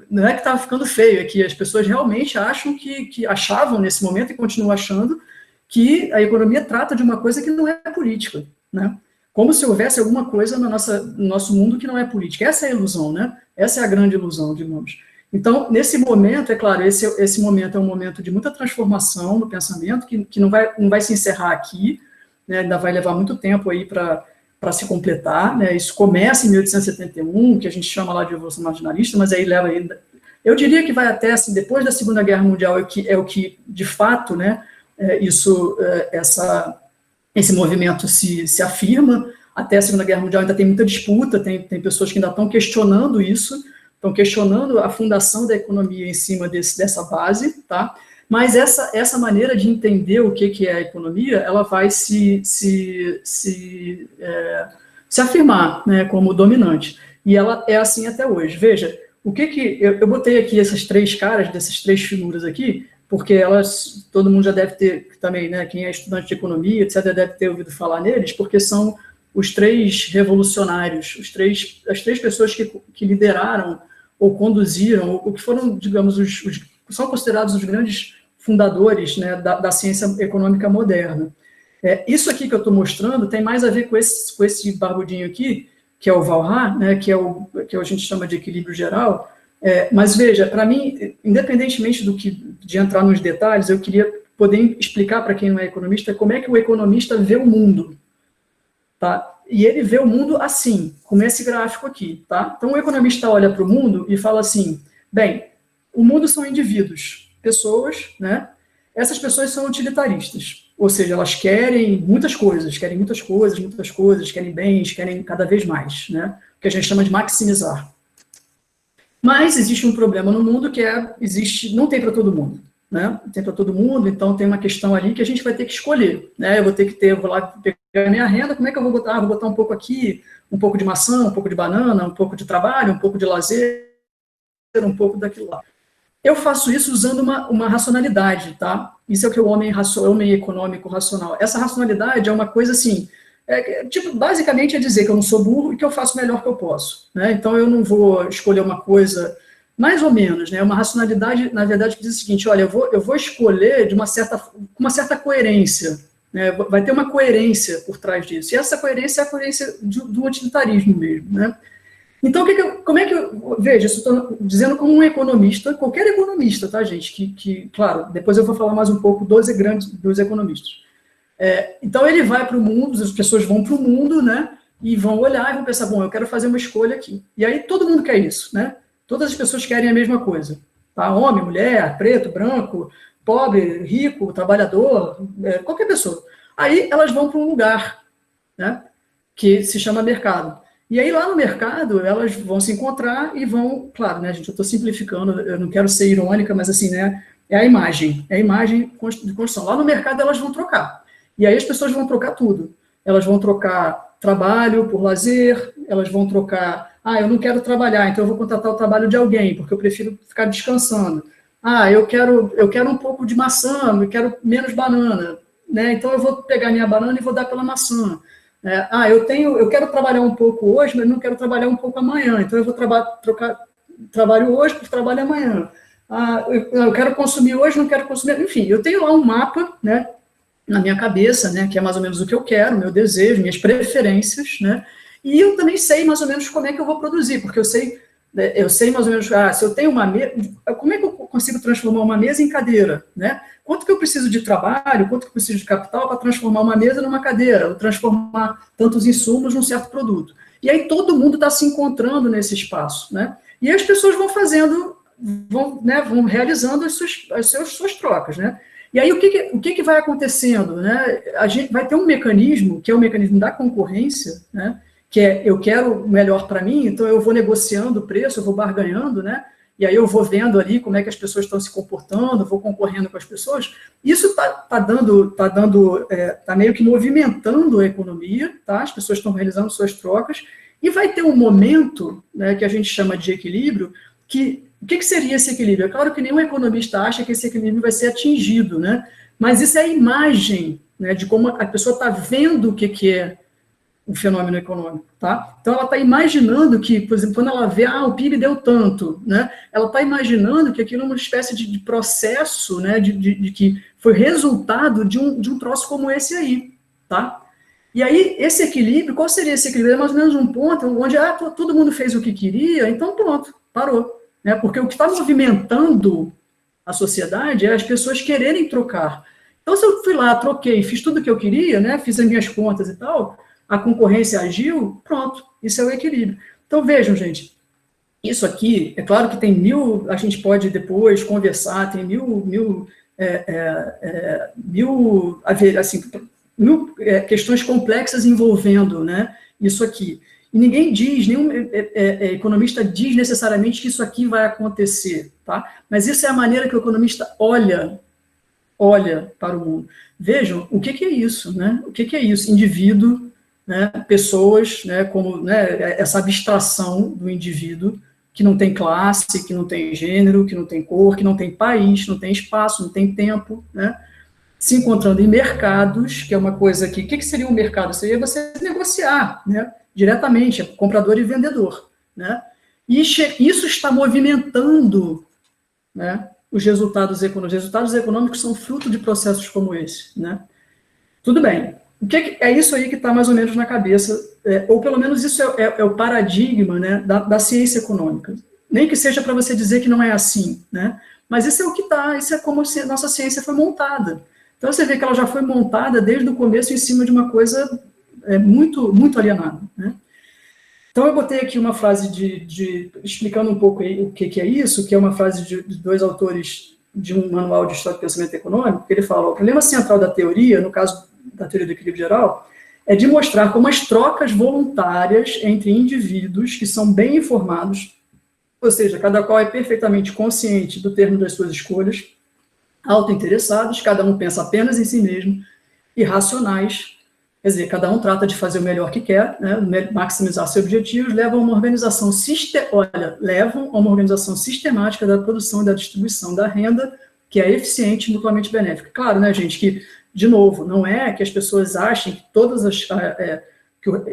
não é que estava ficando feio, é que as pessoas realmente acham que achavam nesse momento e continuam achando que a economia trata de uma coisa que não é política, né? Como se houvesse alguma coisa no nosso mundo que não é política. Essa é a ilusão, né? Essa é a grande ilusão, digamos. Então, nesse momento, é claro, esse momento é um momento de muita transformação no pensamento, que não vai se encerrar aqui, né? Ainda vai levar muito tempo aí para se completar, né? Isso começa em 1871, que a gente chama lá de Revolução Marginalista, mas aí leva ainda... Eu diria que vai até, assim, depois da Segunda Guerra Mundial, é o que de fato, né, esse movimento se afirma. Até a Segunda Guerra Mundial ainda tem muita disputa, tem pessoas que ainda estão questionando isso, estão questionando a fundação da economia em cima dessa base, tá? Mas essa maneira de entender o que é a economia, ela vai se afirmar, né, como dominante. E ela é assim até hoje. Veja, eu botei aqui essas três caras, dessas três figuras aqui, porque todo mundo já deve ter também, né, quem é estudante de economia, etc., deve ter ouvido falar neles, porque são os três revolucionários, as três pessoas que lideraram ou conduziram, ou que foram, digamos, são considerados os grandes fundadores, né, da ciência econômica moderna. Isso aqui que eu estou mostrando tem mais a ver com esse barbudinho aqui, que é o Walras, né, que a gente chama de equilíbrio geral. Mas veja, para mim, independentemente de entrar nos detalhes, eu queria poder explicar para quem não é economista como é que o economista vê o mundo. Tá? E ele vê o mundo assim, com esse gráfico aqui. Tá? Então, o economista olha para o mundo e fala assim, bem, o mundo são indivíduos, pessoas, né? Essas pessoas são utilitaristas, ou seja, elas querem muitas coisas, querem bens, querem cada vez mais, né? O que a gente chama de maximizar. Mas existe um problema no mundo que não tem para todo mundo, né? Não tem para todo mundo, então tem uma questão ali que a gente vai ter que escolher, né? Eu vou lá pegar minha renda, como é que eu vou botar? Vou botar um pouco aqui, um pouco de maçã, um pouco de banana, um pouco de trabalho, um pouco de lazer, um pouco daquilo lá. Eu faço isso usando uma racionalidade, tá? Isso é o que o homem econômico racional. Essa racionalidade é uma coisa assim, basicamente é dizer que eu não sou burro e que eu faço o melhor que eu posso, né? Então eu não vou escolher uma coisa, mais ou menos, né? Uma racionalidade, na verdade, que diz o seguinte, olha, eu vou escolher com uma certa coerência, né? Vai ter uma coerência por trás disso. E essa coerência é a coerência do utilitarismo mesmo, né? Então, veja, isso estou dizendo como um economista, qualquer economista, tá, gente? Claro, depois eu vou falar mais um pouco dos economistas. Então, ele vai para o mundo, as pessoas vão para o mundo, né? E vão olhar e vão pensar, bom, eu quero fazer uma escolha aqui. E aí todo mundo quer isso, né? Todas as pessoas querem a mesma coisa. Tá? Homem, mulher, preto, branco, pobre, rico, trabalhador, qualquer pessoa. Aí elas vão para um lugar. né, que se chama mercado. E aí, lá no mercado, elas vão se encontrar e vão, claro, né, gente, eu estou simplificando, eu não quero ser irônica, mas assim, né, é a imagem de construção. Lá no mercado, elas vão trocar. E aí as pessoas vão trocar tudo. Elas vão trocar trabalho por lazer, elas vão trocar, eu não quero trabalhar, então eu vou contratar o trabalho de alguém, porque eu prefiro ficar descansando. Eu quero um pouco de maçã, eu quero menos banana, né, então eu vou pegar minha banana e vou dar pela maçã. Eu quero trabalhar um pouco hoje, mas não quero trabalhar um pouco amanhã, então eu vou trocar trabalho hoje por trabalho amanhã. Eu quero consumir hoje, não quero consumir, enfim, eu tenho lá um mapa, né, na minha cabeça, né, que é mais ou menos o que eu quero, meu desejo, minhas preferências, né, e eu também sei mais ou menos como é que eu vou produzir, porque eu sei mais ou menos, se eu tenho uma mesa, como é que eu consigo transformar uma mesa em cadeira, né? Quanto que eu preciso de trabalho, quanto que eu preciso de capital para transformar uma mesa numa cadeira, ou transformar tantos insumos num certo produto. E aí todo mundo está se encontrando nesse espaço, né? E as pessoas vão realizando as suas trocas, né? E aí o que vai acontecendo, né? A gente vai ter um mecanismo, que é o mecanismo da concorrência, né? Que é, eu quero o melhor para mim, então eu vou negociando o preço, eu vou barganhando, né? E aí eu vou vendo ali como é que as pessoas estão se comportando, vou concorrendo com as pessoas. Isso tá meio que movimentando a economia, tá? As pessoas estão realizando suas trocas, e vai ter um momento, né, que a gente chama de equilíbrio, o que seria esse equilíbrio? É claro que nenhum economista acha que esse equilíbrio vai ser atingido, né? Mas isso é a imagem, né, de como a pessoa está vendo o que é o fenômeno econômico, tá? Então, ela está imaginando que, por exemplo, quando ela vê, o PIB deu tanto, né? Ela está imaginando que aquilo é uma espécie de processo, né? De que foi resultado de um troço como esse aí, tá? E aí, esse equilíbrio, qual seria esse equilíbrio? É mais ou menos um ponto onde, todo mundo fez o que queria, então pronto, parou, né? Porque o que está movimentando a sociedade é as pessoas quererem trocar. Então, se eu fui lá, troquei, fiz tudo o que eu queria, né? Fiz as minhas contas e tal, a concorrência agiu, pronto, isso é o equilíbrio. Então, vejam, gente, isso aqui, é claro que tem a gente pode depois conversar, tem mil questões complexas envolvendo, né, isso aqui. E ninguém diz, nenhum economista diz necessariamente que isso aqui vai acontecer, tá? Mas isso é a maneira que o economista olha para o mundo. Vejam, o que é isso, né? O que é isso? Indivíduo, né, pessoas, né, como, né, essa abstração do indivíduo que não tem classe, que não tem gênero, que não tem cor, que não tem país, não tem espaço, não tem tempo, né, se encontrando em mercados, que é uma coisa que... O que seria um mercado? Seria você negociar, né, diretamente, comprador e vendedor, né, e isso está movimentando, né, os resultados econômicos. Os resultados econômicos são fruto de processos como esse, né. Tudo bem. O que é isso aí que está mais ou menos na cabeça, ou pelo menos isso é o paradigma, né, da ciência econômica. Nem que seja para você dizer que não é assim, né, mas isso é o que está, isso é como a nossa ciência foi montada. Então você vê que ela já foi montada desde o começo em cima de uma coisa muito, muito alienada, né. Então eu botei aqui uma frase explicando um pouco aí o que é isso, que é uma frase de dois autores de um manual de história do pensamento econômico, que ele fala: o problema central da teoria, no caso da teoria do equilíbrio geral, é de mostrar como as trocas voluntárias entre indivíduos que são bem informados, ou seja, cada qual é perfeitamente consciente do termo das suas escolhas, autointeressados, cada um pensa apenas em si mesmo, e racionais, quer dizer, cada um trata de fazer o melhor que quer, né, maximizar seus objetivos, levam a uma organização sistemática da produção e da distribuição da renda, que é eficiente e mutuamente benéfica. Claro, né, gente, que, de novo, não é que as pessoas achem que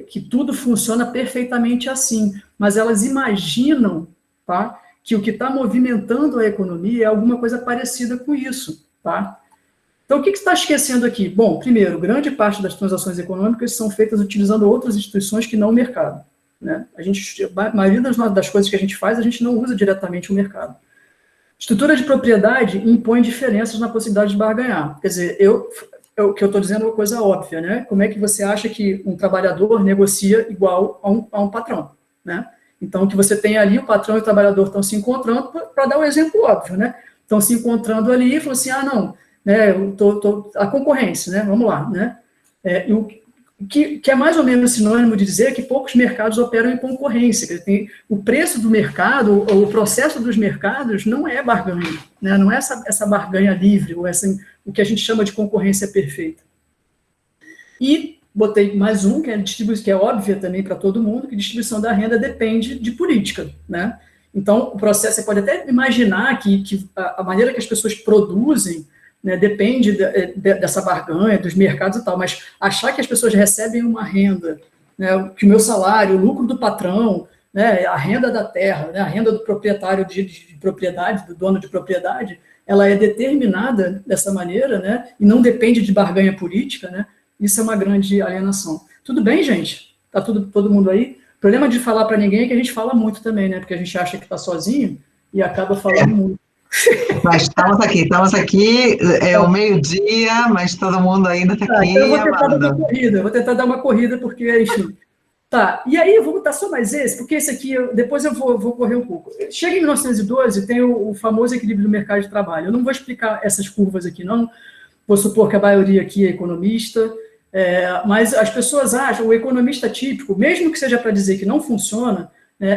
que tudo funciona perfeitamente assim, mas elas imaginam, tá, que o que está movimentando a economia é alguma coisa parecida com isso, tá? Então, o que você está esquecendo aqui? Bom, primeiro, grande parte das transações econômicas são feitas utilizando outras instituições que não o mercado, né? A maioria das coisas que a gente faz, a gente não usa diretamente o mercado. Estrutura de propriedade impõe diferenças na possibilidade de barganhar. Quer dizer, o que eu estou dizendo é uma coisa óbvia, né? Como é que você acha que um trabalhador negocia igual a um patrão, né? Então, o que você tem ali, o patrão e o trabalhador estão se encontrando, para dar um exemplo óbvio, né? Estão se encontrando ali e falam assim, não, né, a concorrência, né? Vamos lá, né? que é mais ou menos sinônimo de dizer que poucos mercados operam em concorrência. Que tem, o preço do mercado, ou o processo dos mercados, não é barganha, né? Não é essa barganha livre, ou o que a gente chama de concorrência perfeita. E botei mais um, que é óbvia também para todo mundo, que distribuição da renda depende de política, né? Então, o processo, você pode até imaginar que a maneira que as pessoas produzem, né, depende dessa barganha, dos mercados e tal, mas achar que as pessoas recebem uma renda, né, que o meu salário, o lucro do patrão, né, a renda da terra, né, a renda do proprietário de propriedade, do dono de propriedade, ela é determinada dessa maneira, né, e não depende de barganha política, né, isso é uma grande alienação. Tudo bem, gente? Tá todo mundo aí? O problema de falar para ninguém é que a gente fala muito também, né, porque a gente acha que está sozinho e acaba falando muito. Mas estamos aqui, é o meio-dia, mas todo mundo ainda está aqui. Então eu vou tentar dar uma corrida, porque, enfim. Tá, e aí eu vou botar só mais esse, porque esse aqui, depois eu vou correr um pouco. Chega em 1912, tem o famoso equilíbrio do mercado de trabalho. Eu não vou explicar essas curvas aqui, não. Vou supor que a maioria aqui é economista, mas as pessoas acham, o economista típico, mesmo que seja para dizer que não funciona,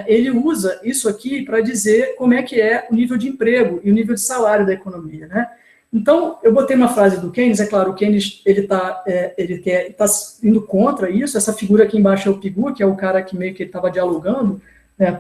ele usa isso aqui para dizer como é que é o nível de emprego e o nível de salário da economia, né? Então, eu botei uma frase do Keynes, é claro, o Keynes ele tá indo contra isso, essa figura aqui embaixo é o Pigou, que é o cara que meio que estava dialogando, né,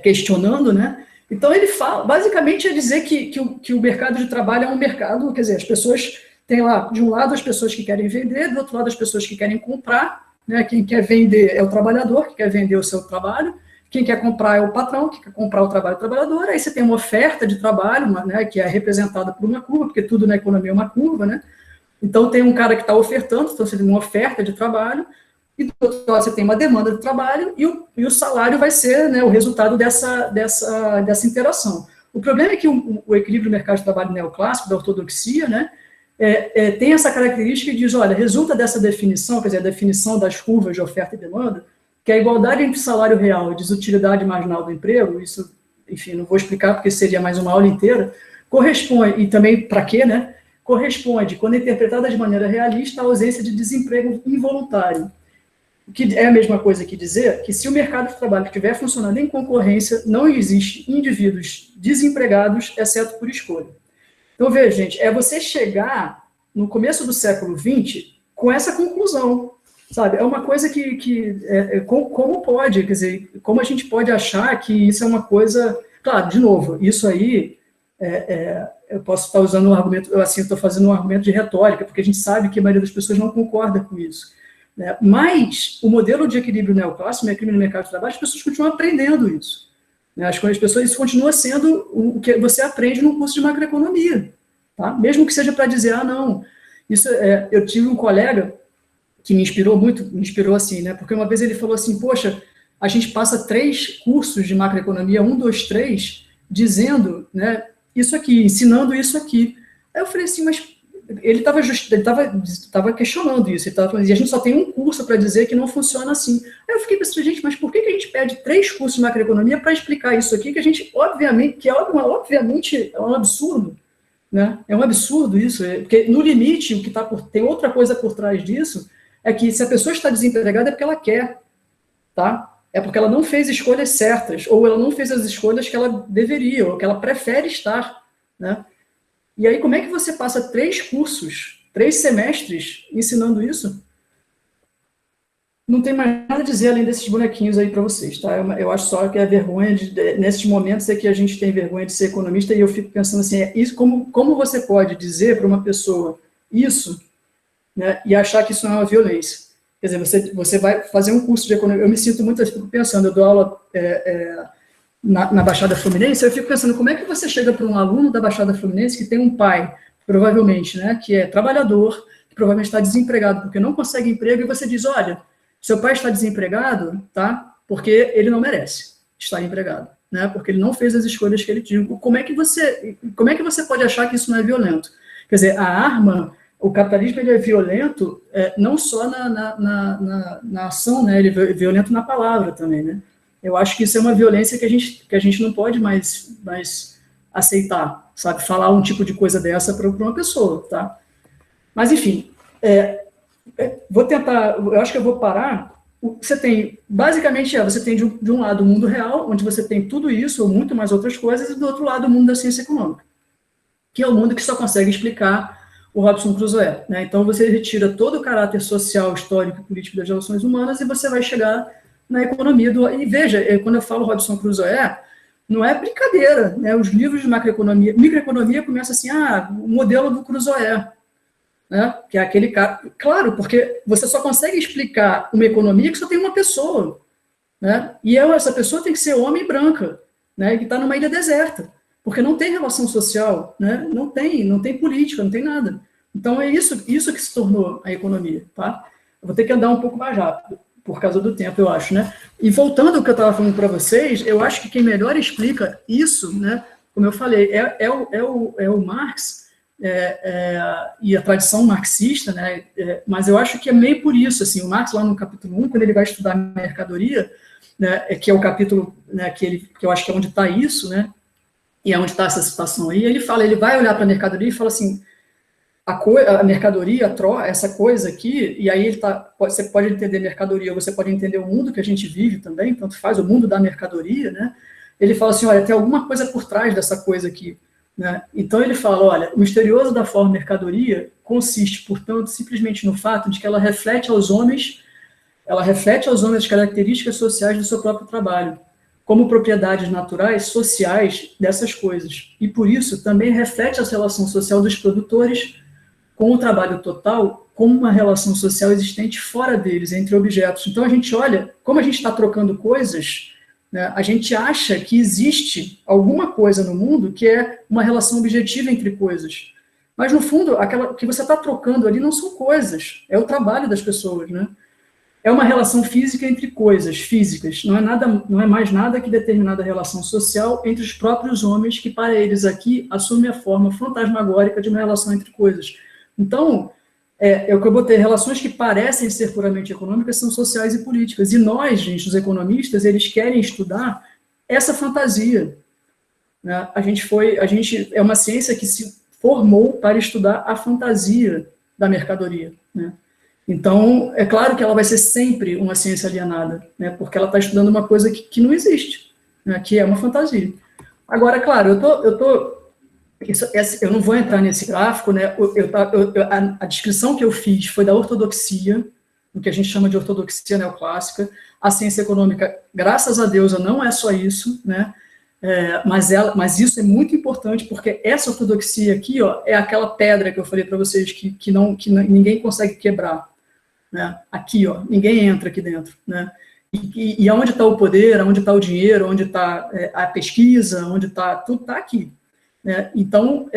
questionando, né? Então, ele fala, basicamente, é dizer que o mercado de trabalho é um mercado, quer dizer, as pessoas têm lá, de um lado, as pessoas que querem vender, do outro lado, as pessoas que querem comprar, né? Quem quer vender é o trabalhador, que quer vender o seu trabalho, quem quer comprar é o patrão, que quer comprar o trabalho do trabalhador, aí você tem uma oferta de trabalho, né, que é representada por uma curva, porque tudo na economia é uma curva, né? Então tem um cara que está ofertando, então você tem uma oferta de trabalho, e do outro lado você tem uma demanda de trabalho, e o salário vai ser, né, o resultado dessa interação. O problema é que o equilíbrio do mercado de trabalho neoclássico, da ortodoxia, né, tem essa característica e diz, olha, resulta dessa definição, quer dizer, a definição das curvas de oferta e demanda, que a igualdade entre salário real e desutilidade marginal do emprego, isso, enfim, não vou explicar porque seria mais uma aula inteira, corresponde, e também para quê, né? Corresponde, quando interpretada de maneira realista, à ausência de desemprego involuntário. O que é a mesma coisa que dizer que se o mercado de trabalho estiver funcionando em concorrência, não existe indivíduos desempregados, exceto por escolha. Então, veja, gente, é você chegar no começo do século XX com essa conclusão, sabe? É uma coisa como pode, quer dizer, como a gente pode achar que isso é uma coisa... Claro, de novo, isso aí, eu posso estar usando um argumento, assim, estou fazendo um argumento de retórica, porque a gente sabe que a maioria das pessoas não concorda com isso, né? Mas o modelo de equilíbrio neoclássico, equilíbrio no mercado de trabalho, as pessoas continuam aprendendo isso. As pessoas, isso continua sendo o que você aprende no curso de macroeconomia, tá? Mesmo que seja para dizer, não, isso eu tive um colega que me inspirou muito, assim, né? Porque uma vez ele falou assim, poxa, a gente passa 3 cursos de macroeconomia, 1, 2, 3, dizendo, né, isso aqui, ensinando isso aqui. Aí eu falei assim, mas ele estava questionando isso, ele estava falando, e a gente só tem um curso para dizer que não funciona assim. Aí eu fiquei pensando, gente, mas por que a gente pede 3 cursos de macroeconomia para explicar isso aqui, que a gente, obviamente, obviamente é um absurdo, né? É um absurdo isso, porque no limite, o que tem outra coisa por trás disso, é que se a pessoa está desempregada é porque ela quer, tá? É porque ela não fez escolhas certas, ou ela não fez as escolhas que ela deveria, ou que ela prefere estar, né? E aí, como é que você passa 3 cursos, 3 semestres ensinando isso? Não tem mais nada a dizer além desses bonequinhos aí para vocês, tá? Eu acho só que a vergonha, nesses momentos é que a gente tem vergonha de ser economista, e eu fico pensando assim, isso, como você pode dizer para uma pessoa isso, né, e achar que isso não é uma violência? Quer dizer, você vai fazer um curso de economia, eu me sinto muito, fico pensando, eu dou aula na Baixada Fluminense, eu fico pensando, como é que você chega para um aluno da Baixada Fluminense que tem um pai, provavelmente, né, que é trabalhador, que provavelmente está desempregado porque não consegue emprego, e você diz, olha, seu pai está desempregado, tá, porque ele não merece estar empregado, né, porque ele não fez as escolhas que ele tinha. Como é que você pode achar que isso não é violento? Quer dizer, a arma, o capitalismo, ele é violento não só na ação, né, ele é violento na palavra também, né. Eu acho que isso é uma violência que a gente não pode mais aceitar, sabe? Falar um tipo de coisa dessa para uma pessoa, tá? Mas, enfim, vou tentar, eu acho que eu vou parar. Você tem, basicamente, você tem de um lado o mundo real, onde você tem tudo isso, ou muito mais outras coisas, e do outro lado o mundo da ciência econômica, que é o mundo que só consegue explicar o Robinson Crusoe, né? Então você retira todo o caráter social, histórico e político das relações humanas e você vai chegar na economia do... E veja, quando eu falo Robinson Crusoe, não é brincadeira, né? Os livros de macroeconomia, microeconomia começa assim, o modelo do Crusoe, né? Que é aquele cara... Claro, porque você só consegue explicar uma economia que só tem uma pessoa, né? E essa pessoa tem que ser homem e branca, né? Que está numa ilha deserta, porque não tem relação social, né? Não tem política, não tem nada. Então é isso que se tornou a economia, tá? Eu vou ter que andar um pouco mais rápido, por causa do tempo, eu acho, né? E voltando ao que eu estava falando para vocês, eu acho que quem melhor explica isso, né? Como eu falei, é o Marx e a tradição marxista, né? Mas eu acho que é meio por isso, assim, o Marx lá no capítulo 1, quando ele vai estudar mercadoria, né, que é o capítulo, né, que eu acho que é onde está isso, né? E é onde está essa situação aí, ele vai olhar para a mercadoria e fala assim, a mercadoria, essa coisa aqui, e aí você pode entender mercadoria, você pode entender o mundo que a gente vive também, tanto faz o mundo da mercadoria, né? Ele fala assim, olha, tem alguma coisa por trás dessa coisa aqui, né? Então ele fala, olha, o misterioso da forma mercadoria consiste, portanto, simplesmente no fato de que ela reflete aos homens as características sociais do seu próprio trabalho, como propriedades naturais, sociais dessas coisas. E, por isso, também reflete a relação social dos produtores com o trabalho total como uma relação social existente fora deles, entre objetos. Então, a gente olha, como a gente está trocando coisas, né, a gente acha que existe alguma coisa no mundo que é uma relação objetiva entre coisas. Mas, no fundo, aquela que você está trocando ali não são coisas, é o trabalho das pessoas, né? É uma relação física entre coisas físicas, não é mais nada que determinada relação social entre os próprios homens, que para eles aqui assume a forma fantasmagórica de uma relação entre coisas. Então, o que eu botei, relações que parecem ser puramente econômicas são sociais e políticas. E nós, gente, os economistas, eles querem estudar essa fantasia, né? A gente é uma ciência que se formou para estudar a fantasia da mercadoria, né? Então, é claro que ela vai ser sempre uma ciência alienada, né, porque ela está estudando uma coisa que não existe, né, que é uma fantasia. Agora, claro, eu não vou entrar nesse gráfico, né, a descrição que eu fiz foi da ortodoxia, o que a gente chama de ortodoxia neoclássica. A ciência econômica, graças a Deus, não é só isso, né, mas isso é muito importante, porque essa ortodoxia aqui, ó, é aquela pedra que eu falei para vocês que ninguém consegue quebrar. Né? Aqui, ó, ninguém entra aqui dentro, né? E onde está o poder, onde está o dinheiro, onde está a pesquisa, onde está tudo, está aqui, né? Então,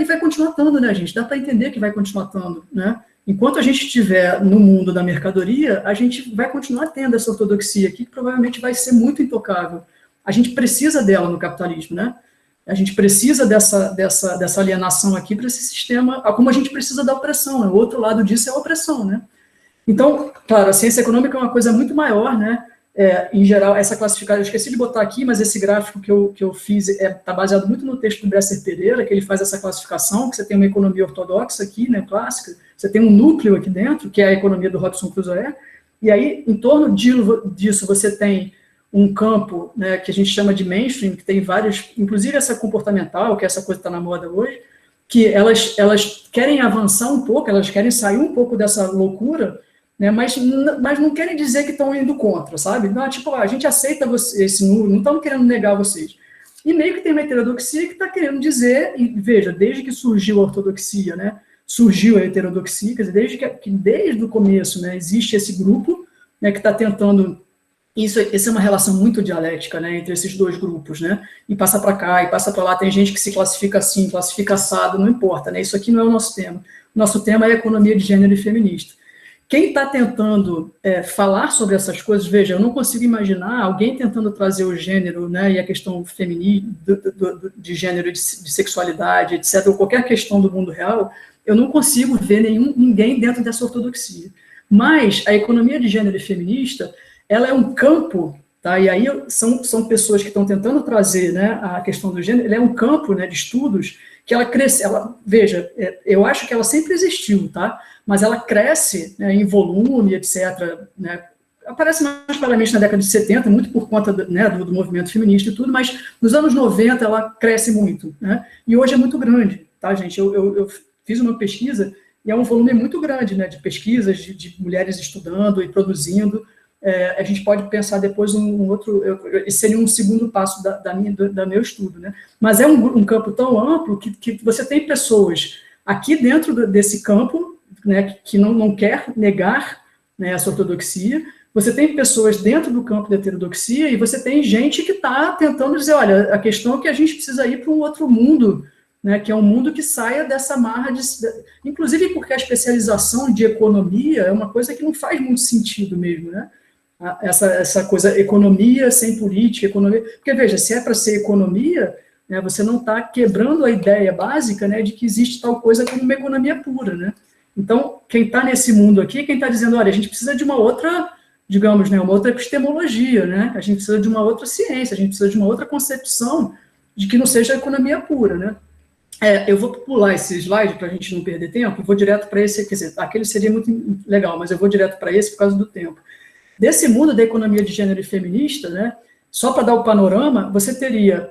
vai continuar estando, né, gente? Dá para entender que vai continuar estando, né? Enquanto a gente estiver no mundo da mercadoria, a gente vai continuar tendo essa ortodoxia aqui, que provavelmente vai ser muito intocável. A gente precisa dela no capitalismo, né? A gente precisa dessa alienação aqui para esse sistema, como a gente precisa da opressão, né? O outro lado disso é a opressão, né? Então, claro, a ciência econômica é uma coisa muito maior, né? Em geral, essa classificação, eu esqueci de botar aqui, mas esse gráfico que eu fiz está baseado muito no texto do Bresser Pereira, que ele faz essa classificação, que você tem uma economia ortodoxa aqui, né, clássica, você tem um núcleo aqui dentro, que é a economia do Robinson Crusoe, e aí, em torno disso, você tem um campo, né, que a gente chama de mainstream, que tem vários, inclusive essa comportamental, que é essa coisa que está na moda hoje, que elas querem avançar um pouco, elas querem sair um pouco dessa loucura, né, mas não querem dizer que estão indo contra, sabe? Não, tipo, a gente aceita esse número, não estamos querendo negar vocês. E meio que tem uma heterodoxia que está querendo dizer, e veja, desde que surgiu a ortodoxia, né, surgiu a heterodoxia, quer dizer, desde o começo, né, existe esse grupo, né, que está tentando... Essa é uma relação muito dialética, né, entre esses dois grupos, né, e passa para cá, e passa para lá, tem gente que se classifica assim, classifica assado, não importa, né, isso aqui não é o nosso tema. O nosso tema é a economia de gênero e feminista. Quem está tentando falar sobre essas coisas, veja, eu não consigo imaginar alguém tentando trazer o gênero, né, e a questão feminina, de gênero, de sexualidade, etc., ou qualquer questão do mundo real, eu não consigo ver ninguém dentro dessa ortodoxia. Mas a economia de gênero e feminista, ela é um campo Tá? E aí são pessoas que estão tentando trazer, né, a questão do gênero. Ele é um campo, né, de estudos que ela cresce, veja, eu acho que ela sempre existiu, tá? Mas ela cresce, né, em volume, etc., né? Aparece mais claramente na década de 70, muito por conta né, do movimento feminista e tudo, mas nos anos 90 ela cresce muito, né? E hoje é muito grande, tá, gente? Eu fiz uma pesquisa e é um volume muito grande, né, de pesquisas, de mulheres estudando e produzindo. A gente pode pensar depois esse seria um segundo passo da meu estudo, né? Mas é um campo tão amplo que você tem pessoas aqui dentro desse campo, né, que não quer negar, né, essa ortodoxia. Você tem pessoas dentro do campo da heterodoxia e você tem gente que está tentando dizer, olha, a questão é que a gente precisa ir para um outro mundo, né, que é um mundo que saia dessa marra, inclusive porque a especialização de economia é uma coisa que não faz muito sentido mesmo, né? Essa coisa, economia sem política, economia... Porque, veja, se é para ser economia, né, você não está quebrando a ideia básica, né, de que existe tal coisa como uma economia pura, né? Então, quem está nesse mundo aqui, quem está dizendo, olha, a gente precisa de uma outra, digamos, né, uma outra epistemologia, né? A gente precisa de uma outra ciência, a gente precisa de uma outra concepção de que não seja a economia pura, né? Eu vou pular esse slide para a gente não perder tempo, vou direto para esse, quer dizer, aquele seria muito legal, mas eu vou direto para esse por causa do tempo. Desse mundo da economia de gênero e feminista, né, só para dar o panorama, você teria,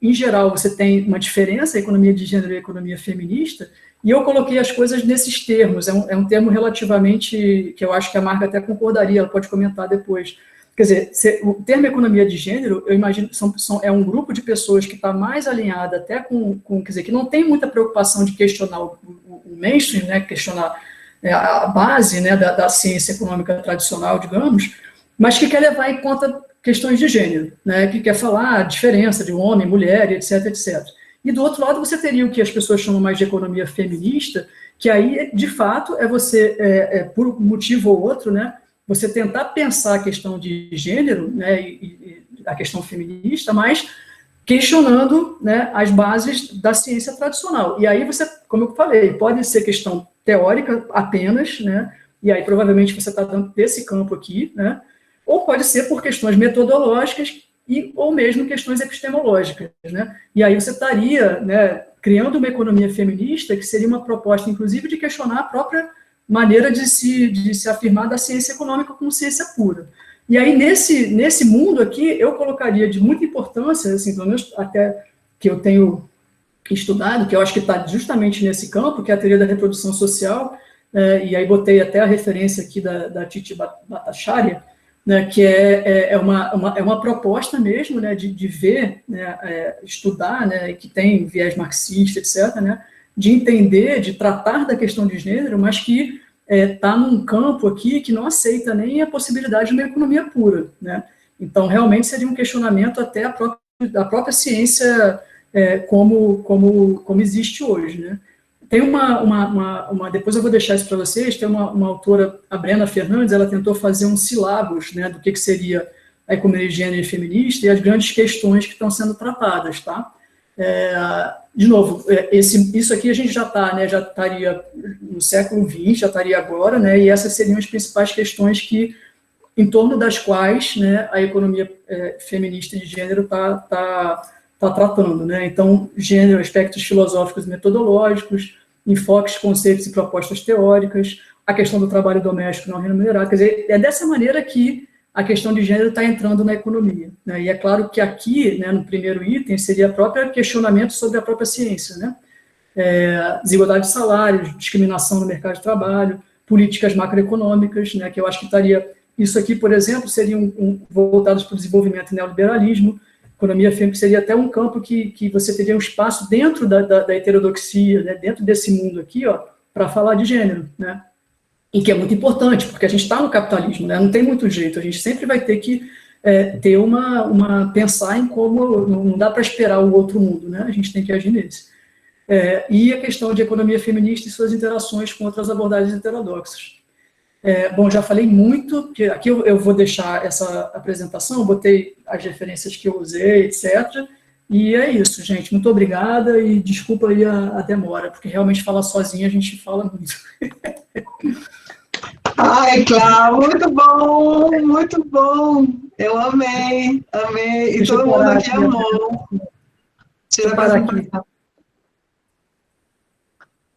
em geral, você tem uma diferença, a economia de gênero e a economia feminista, e eu coloquei as coisas nesses termos, é um termo relativamente, que eu acho que a Marga até concordaria, ela pode comentar depois. Quer dizer, o termo economia de gênero, eu imagino, é um grupo de pessoas que está mais alinhada até quer dizer, que não tem muita preocupação de questionar o mainstream, né, questionar a base, né, da ciência econômica tradicional, digamos, mas que quer levar em conta questões de gênero, né, que quer falar a diferença de homem, mulher, etc, etc. E do outro lado você teria o que as pessoas chamam mais de economia feminista, que aí, de fato, é você, por um motivo ou outro, né, você tentar pensar a questão de gênero, né, e a questão feminista, mas questionando, né, as bases da ciência tradicional. E aí você, como eu falei, pode ser questão teórica apenas, né, e aí provavelmente você está dentro desse campo aqui, né, ou pode ser por questões metodológicas ou mesmo questões epistemológicas, né, e aí você estaria, né, criando uma economia feminista que seria uma proposta, inclusive, de questionar a própria maneira de se afirmar da ciência econômica como ciência pura. E aí, nesse mundo aqui, eu colocaria de muita importância, assim, pelo menos até que eu tenho estudado, que eu acho que está justamente nesse campo, que é a teoria da reprodução social, e aí botei até a referência aqui da Titi Bhattacharya, né, que é uma proposta mesmo, né, de ver, né, estudar, né, que tem viés marxista, etc., né, de entender, de tratar da questão de gênero, mas que está num campo aqui que não aceita nem a possibilidade de uma economia pura, né? Então, realmente seria um questionamento até da própria ciência como existe hoje, né? Tem depois eu vou deixar isso para vocês, tem uma autora, a Brena Fernandes, ela tentou fazer um sílabus, né, do que seria a economia de gênero e feminista e as grandes questões que estão sendo tratadas, tá? De novo, isso aqui a gente já está, né, já estaria no século XX, já estaria agora, né, e essas seriam as principais questões em torno das quais, né, a economia feminista de gênero está tratando, né. Então, gênero, aspectos filosóficos e metodológicos, enfoques, conceitos e propostas teóricas, a questão do trabalho doméstico não remunerado, quer dizer, é dessa maneira que a questão de gênero está entrando na economia, né? E é claro que aqui, né, no primeiro item, seria o próprio questionamento sobre a própria ciência, né? Desigualdade de salários, discriminação no mercado de trabalho, políticas macroeconômicas, né, que eu acho que estaria... Isso aqui, por exemplo, seria voltados para o desenvolvimento e neoliberalismo, economia feminista seria até um campo que você teria um espaço dentro da heterodoxia, né, dentro desse mundo aqui, para falar de gênero, né? E que é muito importante, porque a gente está no capitalismo, né? Não tem muito jeito, a gente sempre vai ter que ter pensar em como, não dá para esperar o outro mundo, né? A gente tem que agir nesse. E a questão de economia feminista e suas interações com outras abordagens heterodoxas. Bom, já falei muito, que aqui eu vou deixar essa apresentação, eu botei as referências que eu usei, etc., e é isso, gente, muito obrigada, e desculpa aí a demora, porque realmente falar sozinha a gente fala muito. Ai, claro, muito bom, muito bom. Eu amei, amei. E Deixa eu todo mundo parar aqui aqui. amou. Deixa Tira eu a parar aqui. apresentação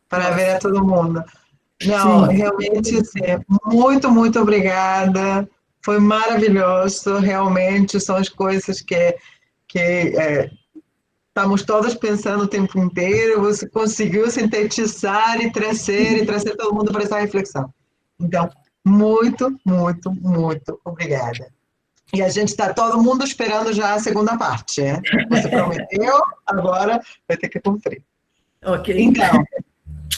para ver a Nossa. todo mundo. Não, Sim. realmente, assim, muito, muito obrigada. Foi maravilhoso. Realmente são as coisas que estamos todos pensando o tempo inteiro. Você conseguiu sintetizar e trazer todo mundo para essa reflexão. Então, muito, muito, muito obrigada. E a gente está todo mundo esperando já a segunda parte, né? Você prometeu, agora vai ter que cumprir. Ok. Então,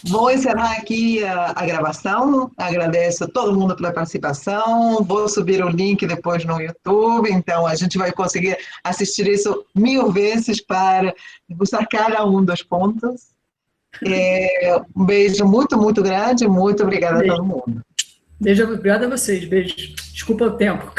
vou encerrar aqui a gravação. Agradeço a todo mundo pela participação. Vou subir o link depois no YouTube. Então, a gente vai conseguir assistir isso 1000 vezes para buscar cada um dos pontos. Um beijo muito, muito grande. Muito obrigada a Beijo. todo mundo. Beijo, obrigado a vocês. Beijo. Desculpa o tempo.